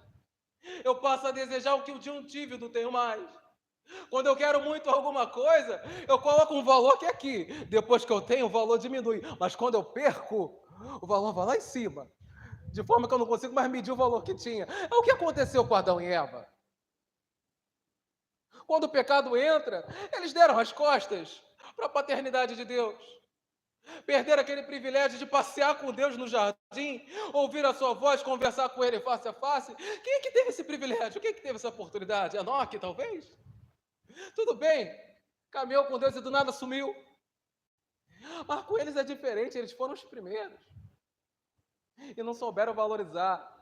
Eu passo a desejar o que um dia eu tive e não tenho mais. Quando eu quero muito alguma coisa, eu coloco um valor que é aqui. Depois que eu tenho, o valor diminui. Mas quando eu perco, o valor vai lá em cima. De forma que eu não consigo mais medir o valor que tinha. É o que aconteceu com Adão e Eva. Quando o pecado entra, eles deram as costas para a paternidade de Deus. Perderam aquele privilégio de passear com Deus no jardim, ouvir a sua voz, conversar com Ele face a face. Quem é que teve esse privilégio? Quem é que teve essa oportunidade? Enoque, talvez? Tudo bem, caminhou com Deus e do nada sumiu. Mas com eles é diferente, eles foram os primeiros. E não souberam valorizar.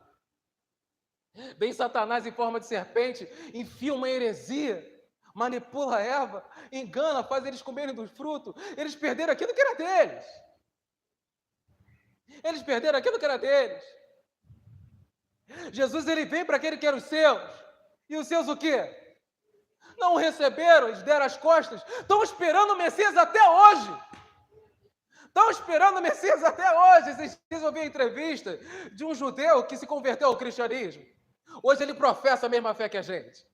Vem Satanás em forma de serpente, enfia uma heresia, manipula Eva, engana, faz eles comerem do fruto. Eles perderam aquilo que era deles. Eles perderam aquilo que era deles. Jesus, ele vem para aquele que era os seus. E os seus o quê? Não o receberam, eles deram as costas. Estão esperando o Messias até hoje. Estão esperando o Messias até hoje. Esses dias eu vi a entrevista de um judeu que se converteu ao cristianismo. Hoje ele professa a mesma fé que a gente.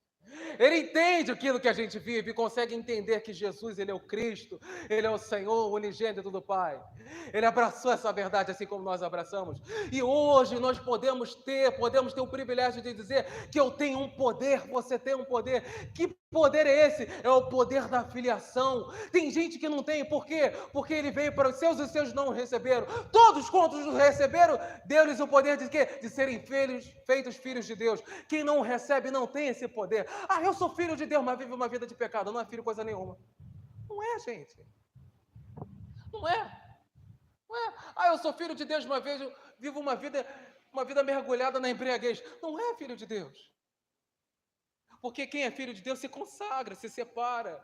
Ele entende aquilo que a gente vive e consegue entender que Jesus, Ele é o Cristo, Ele é o Senhor, o unigênito do Pai. Ele abraçou essa verdade assim como nós abraçamos. E hoje nós podemos ter o privilégio de dizer que eu tenho um poder, você tem um poder. Que poder é esse? É o poder da filiação. Tem gente que não tem, por quê? Porque Ele veio para os seus e os seus não o receberam. Todos quantos o receberam, deu-lhes o poder de quê? De serem feitos filhos de Deus. Quem não recebe não tem esse poder. Ah, eu sou filho de Deus, mas vive uma vida de pecado. Não é filho coisa nenhuma. Não é, gente. Não é. Não é. Ah, eu sou filho de Deus, mas vivo uma vida mergulhada na embriaguez. Não é filho de Deus. Porque quem é filho de Deus se consagra, se separa.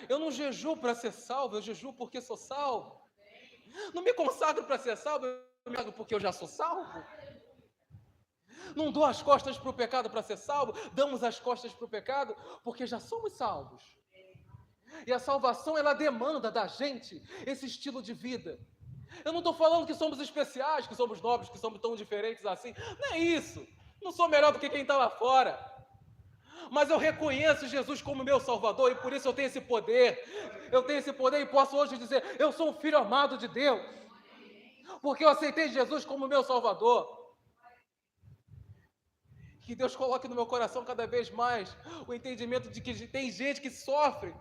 Eu não jejuo para ser salvo, eu jejuo porque sou salvo. Não me consagro para ser salvo, eu me consagro porque eu já sou salvo. Não dou as costas para o pecado para ser salvo, damos as costas para o pecado porque já somos salvos. E a salvação, ela demanda da gente esse estilo de vida. Eu não estou falando que somos especiais, que somos nobres, que somos tão diferentes assim. Não é isso. Não sou melhor do que quem está lá fora. Mas eu reconheço Jesus como meu Salvador e por isso eu tenho esse poder. Eu tenho esse poder e posso hoje dizer, eu sou um filho amado de Deus. Porque eu aceitei Jesus como meu Salvador. Que Deus coloque no meu coração cada vez mais o entendimento de que tem gente que sofre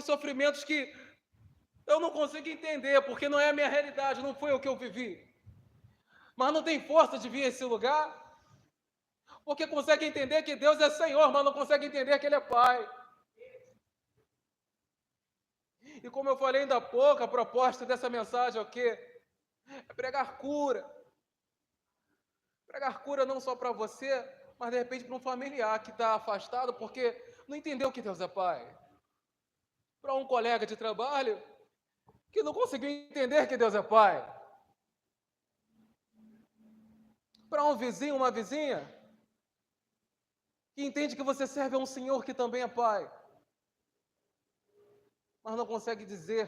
sofrimentos que eu não consigo entender, porque não é a minha realidade, não foi o que eu vivi. Mas não tem força de vir a esse lugar, porque consegue entender que Deus é Senhor, mas não consegue entender que Ele é Pai. E como eu falei ainda há pouco, a proposta dessa mensagem é o quê? É pregar cura. Pregar cura não só para você, mas de repente para um familiar que está afastado porque não entendeu que Deus é Pai. Para um colega de trabalho que não conseguiu entender que Deus é Pai. Para um vizinho, uma vizinha que entende que você serve a um Senhor que também é Pai, mas não consegue dizer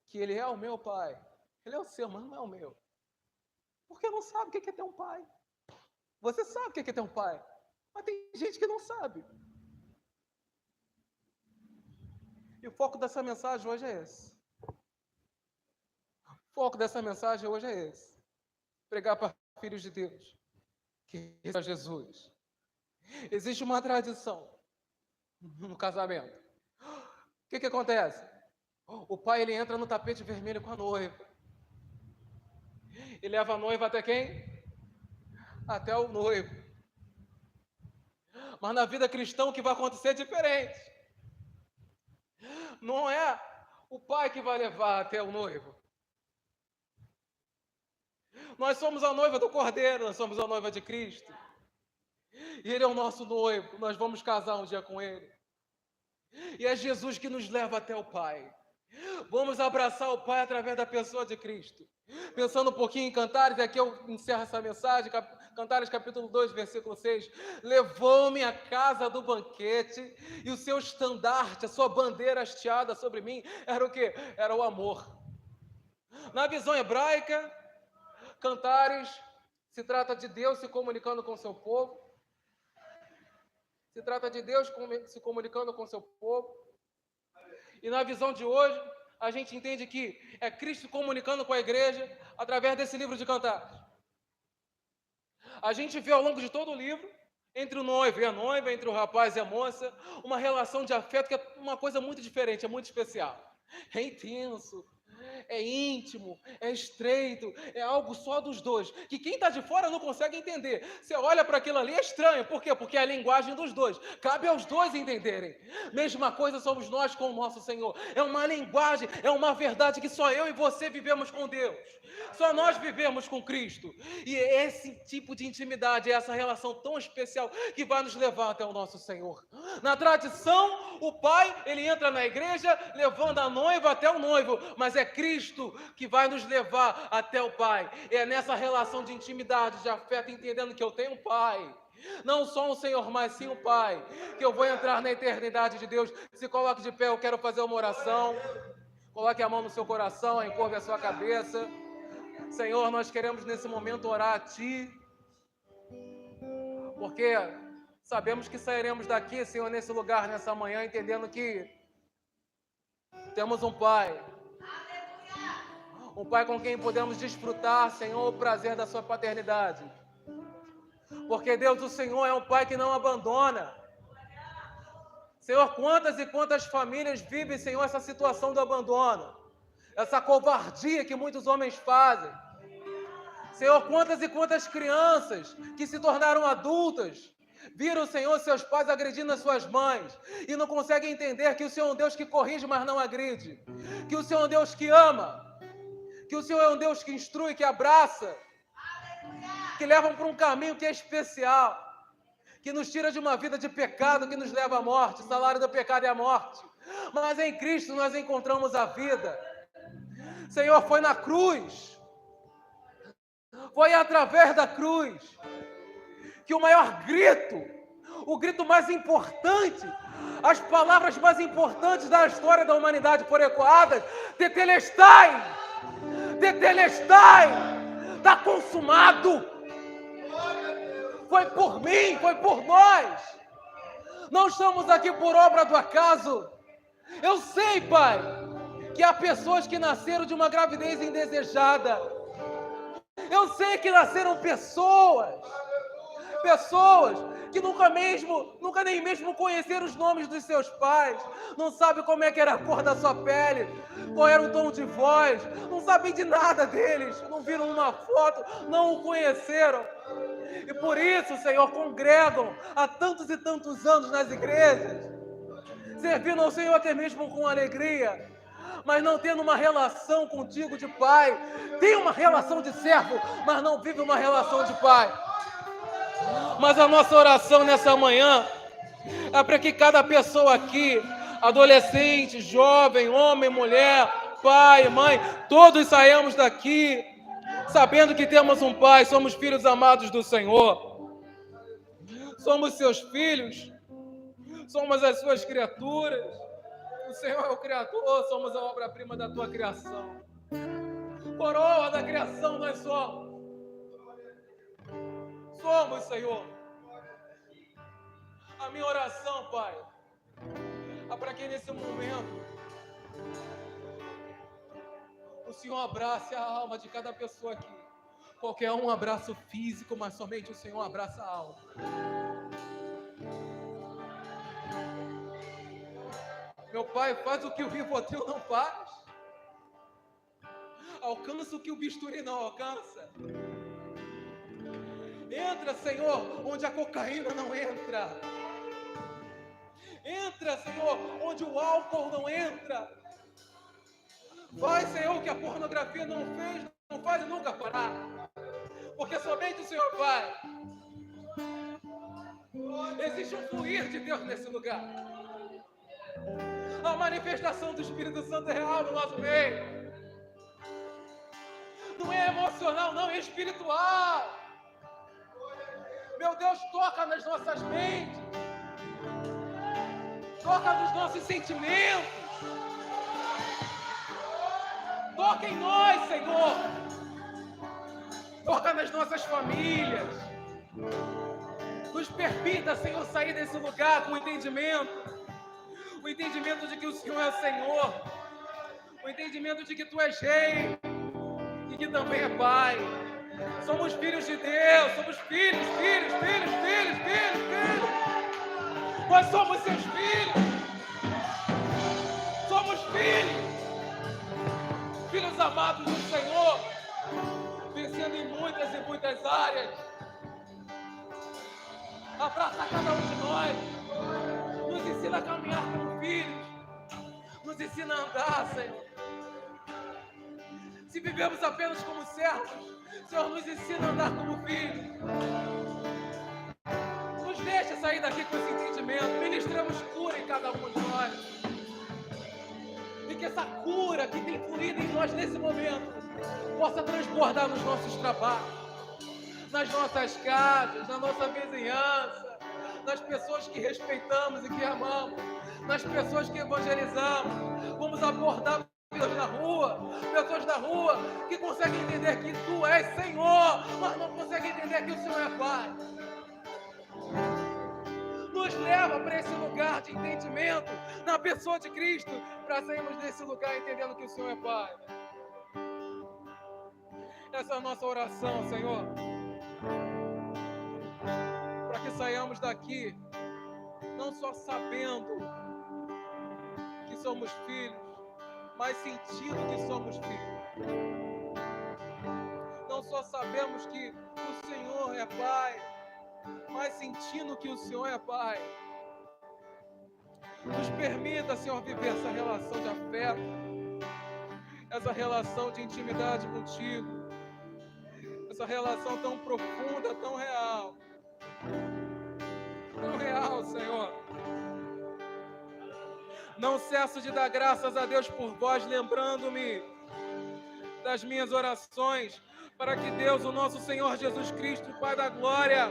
que Ele é o meu Pai. Ele é o seu, mas não é o meu. Porque não sabe o que é ter um pai. Você sabe o que é ter um pai, mas tem gente que não sabe. E o foco dessa mensagem hoje é esse. O foco dessa mensagem hoje é esse. Pregar para filhos de Deus, que é Jesus. Existe uma tradição no casamento. O que acontece? O pai ele entra no tapete vermelho com a noiva. E leva a noiva até quem? Até o noivo. Mas na vida cristã o que vai acontecer é diferente. Não é o pai que vai levar até o noivo. Nós somos a noiva do Cordeiro, nós somos a noiva de Cristo. E Ele é o nosso noivo, nós vamos casar um dia com Ele. E é Jesus que nos leva até o Pai. Vamos abraçar o Pai através da pessoa de Cristo. Pensando um pouquinho em Cantares, aqui eu encerro essa mensagem, Cantares capítulo 2, versículo 6. Levou-me à casa do banquete, e o seu estandarte, a sua bandeira hasteada sobre mim, era o quê? Era o amor. Na visão hebraica, Cantares se trata de Deus se comunicando com o seu povo. Se trata de Deus se comunicando com o seu povo. E na visão de hoje, a gente entende que é Cristo comunicando com a igreja através desse livro de Cantares. A gente vê ao longo de todo o livro, entre o noivo e a noiva, entre o rapaz e a moça, uma relação de afeto que é uma coisa muito diferente, é muito especial. É intenso, é íntimo, é estreito, é algo só dos dois, que quem está de fora não consegue entender. Você olha para aquilo ali, é estranho. Por quê? Porque é a linguagem dos dois. Cabe aos dois entenderem. Mesma coisa somos nós com o nosso Senhor. É uma linguagem, é uma verdade que só eu e você vivemos com Deus. Só nós vivemos com Cristo. E é esse tipo de intimidade, é essa relação tão especial que vai nos levar até o nosso Senhor. Na tradição, o pai, ele entra na igreja levando a noiva até o noivo, mas é Cristo que vai nos levar até o Pai. É nessa relação de intimidade, de afeto, entendendo que eu tenho um Pai. Não só um Senhor, mas sim um Pai. Que eu vou entrar na eternidade de Deus. Se coloque de pé, eu quero fazer uma oração. Coloque a mão no seu coração, encurve a sua cabeça. Senhor, nós queremos nesse momento orar a Ti. Porque sabemos que sairemos daqui, Senhor, nesse lugar, nessa manhã, entendendo que temos um Pai. Um Pai com quem podemos desfrutar, Senhor, o prazer da sua paternidade. Porque Deus, o Senhor, é um Pai que não abandona. Senhor, quantas e quantas famílias vivem, Senhor, essa situação do abandono. Essa covardia que muitos homens fazem. Senhor, quantas e quantas crianças que se tornaram adultas, viram, Senhor, seus pais agredindo as suas mães e não conseguem entender que o Senhor é um Deus que corrige, mas não agride. Que o Senhor é um Deus que ama. Que o Senhor é um Deus que instrui, que abraça, que leva para um caminho que é especial, que nos tira de uma vida de pecado, que nos leva à morte. O salário do pecado é a morte. Mas em Cristo nós encontramos a vida. Senhor, foi na cruz, foi através da cruz, que o maior grito, o grito mais importante, as palavras mais importantes da história da humanidade foram ecoadas. Tetelestai! Tetelestai! Está consumado! Foi por mim, foi por nós. Não estamos aqui por obra do acaso. Eu sei, Pai, que há pessoas que nasceram de uma gravidez indesejada. Eu sei que nasceram pessoas que nunca nem mesmo conheceram os nomes dos seus pais, não sabem como é que era a cor da sua pele, qual era o tom de voz, não sabem de nada deles, não viram uma foto, não o conheceram. E por isso, Senhor, congregam há tantos e tantos anos nas igrejas, servindo ao Senhor até mesmo com alegria, mas não tendo uma relação contigo de pai. Tem uma relação de servo, mas não vive uma relação de pai. Mas a nossa oração nessa manhã é para que cada pessoa aqui, adolescente, jovem, homem, mulher, pai, mãe, todos saiamos daqui sabendo que temos um Pai, somos filhos amados do Senhor. Somos seus filhos, somos as suas criaturas. O Senhor é o Criador, somos a obra-prima da tua criação. Coroa da criação nós somos. Somos, Senhor. A minha oração, Pai, é para que nesse momento o Senhor abrace a alma de cada pessoa aqui. Qualquer um abraço físico, mas somente o Senhor abraça a alma. Meu Pai, faz o que o Rivotril não faz. Alcança o que o bisturi não alcança. Entra, Senhor, onde a cocaína não entra. Entra, Senhor, onde o álcool não entra. Faz, Senhor, o que a pornografia não fez, não faz e nunca fará. Porque somente o Senhor vai. Existe um fluir de Deus nesse lugar. A manifestação do Espírito Santo é real no nosso meio. Não é emocional, não, é espiritual. Meu Deus, toca nas nossas mentes. Toca nos nossos sentimentos. Toca em nós, Senhor. Toca nas nossas famílias. Nos permita, Senhor, sair desse lugar com o entendimento. O entendimento de que o Senhor é Senhor. O entendimento de que Tu és Rei. E que também é Pai. Somos filhos de Deus. Somos filhos. Nós somos Seus filhos. Somos filhos. Filhos amados do Senhor, vencendo em muitas e muitas áreas. Abraça cada um de nós. Nos ensina a caminhar como filhos. Nos ensina a andar, Senhor. Se vivemos apenas como servos, Senhor, nos ensina a andar como filhos. Nos deixa sair daqui com esse entendimento. Ministramos cura em cada um de nós. E que essa cura que tem fluído em nós nesse momento possa transbordar nos nossos trabalhos, nas nossas casas, na nossa vizinhança, nas pessoas que respeitamos e que amamos, nas pessoas que evangelizamos. Vamos abordar pessoas na rua que conseguem entender que Tu és Senhor, mas não conseguem entender que o Senhor é Pai. Nos leva para esse lugar de entendimento na pessoa de Cristo, para sairmos desse lugar entendendo que o Senhor é Pai. Essa é a nossa oração, Senhor, para que saiamos daqui não só sabendo que somos filhos, mas sentindo que somos filhos. Não só sabemos que o Senhor é Pai, mas sentindo que o Senhor é Pai. Nos permita, Senhor, viver essa relação de afeto, essa relação de intimidade contigo, essa relação tão profunda, tão real, Senhor. Não cesso de dar graças a Deus por vós, lembrando-me das minhas orações, para que Deus, o nosso Senhor Jesus Cristo, Pai da glória,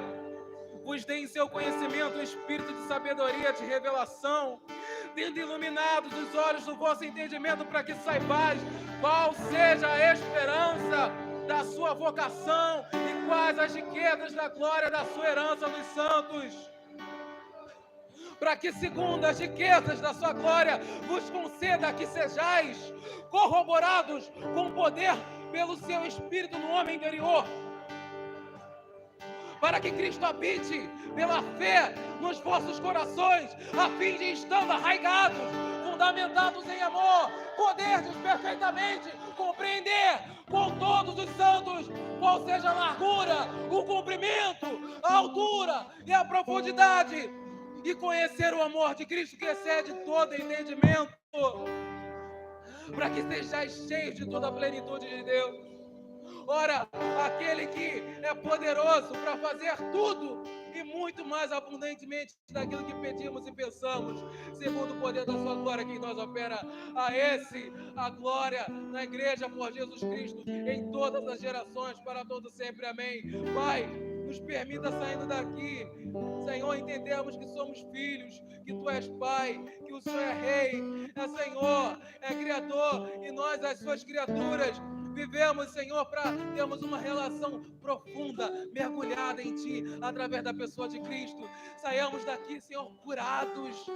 vos dê em seu conhecimento o espírito de sabedoria, de revelação, tendo iluminados os olhos do vosso entendimento, para que saibais qual seja a esperança da sua vocação e quais as riquezas da glória da sua herança nos santos, para que, segundo as riquezas da sua glória, vos conceda que sejais corroborados com poder pelo seu Espírito no homem interior, para que Cristo habite pela fé nos vossos corações, a fim de, estando arraigados, fundamentados em amor, poderdes perfeitamente compreender com todos os santos qual seja a largura, o comprimento, a altura e a profundidade, e conhecer o amor de Cristo que excede todo entendimento, para que sejais cheios de toda a plenitude de Deus. Ora, aquele que é poderoso para fazer tudo e muito mais abundantemente daquilo que pedimos e pensamos, segundo o poder da sua glória, que em nós opera, a esse a glória na igreja por Jesus Cristo, em todas as gerações, para todo sempre. Amém. Pai, nos permita, saindo daqui, Senhor, entendemos que somos filhos, que Tu és Pai, que o Senhor é Rei, é Senhor, é Criador, e nós, as Suas criaturas, vivemos, Senhor, para termos uma relação profunda, mergulhada em Ti, através da pessoa de Cristo. Saiamos daqui, Senhor, curados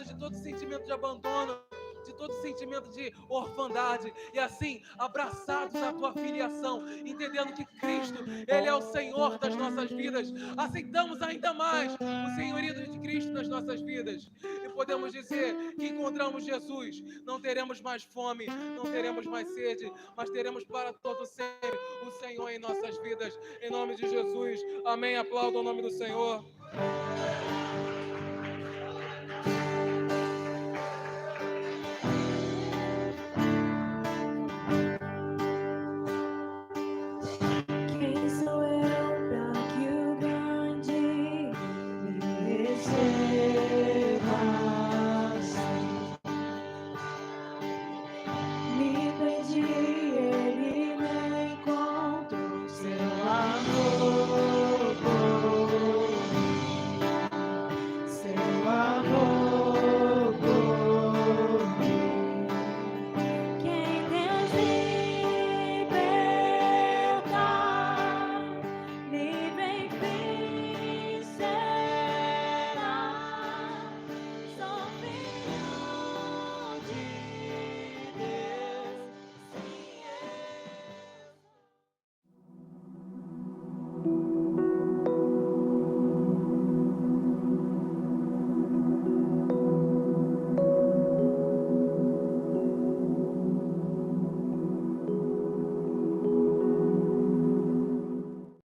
de todo sentimento de abandono, de todo sentimento de orfandade, e assim, abraçados à Tua filiação, entendendo que Cristo, Ele é o Senhor das nossas vidas. Aceitamos ainda mais o senhorio de Cristo nas nossas vidas, e podemos dizer que encontramos Jesus, não teremos mais fome, não teremos mais sede, mas teremos para todo sempre o Senhor em nossas vidas, em nome de Jesus. Amém. Aplauda o nome do Senhor.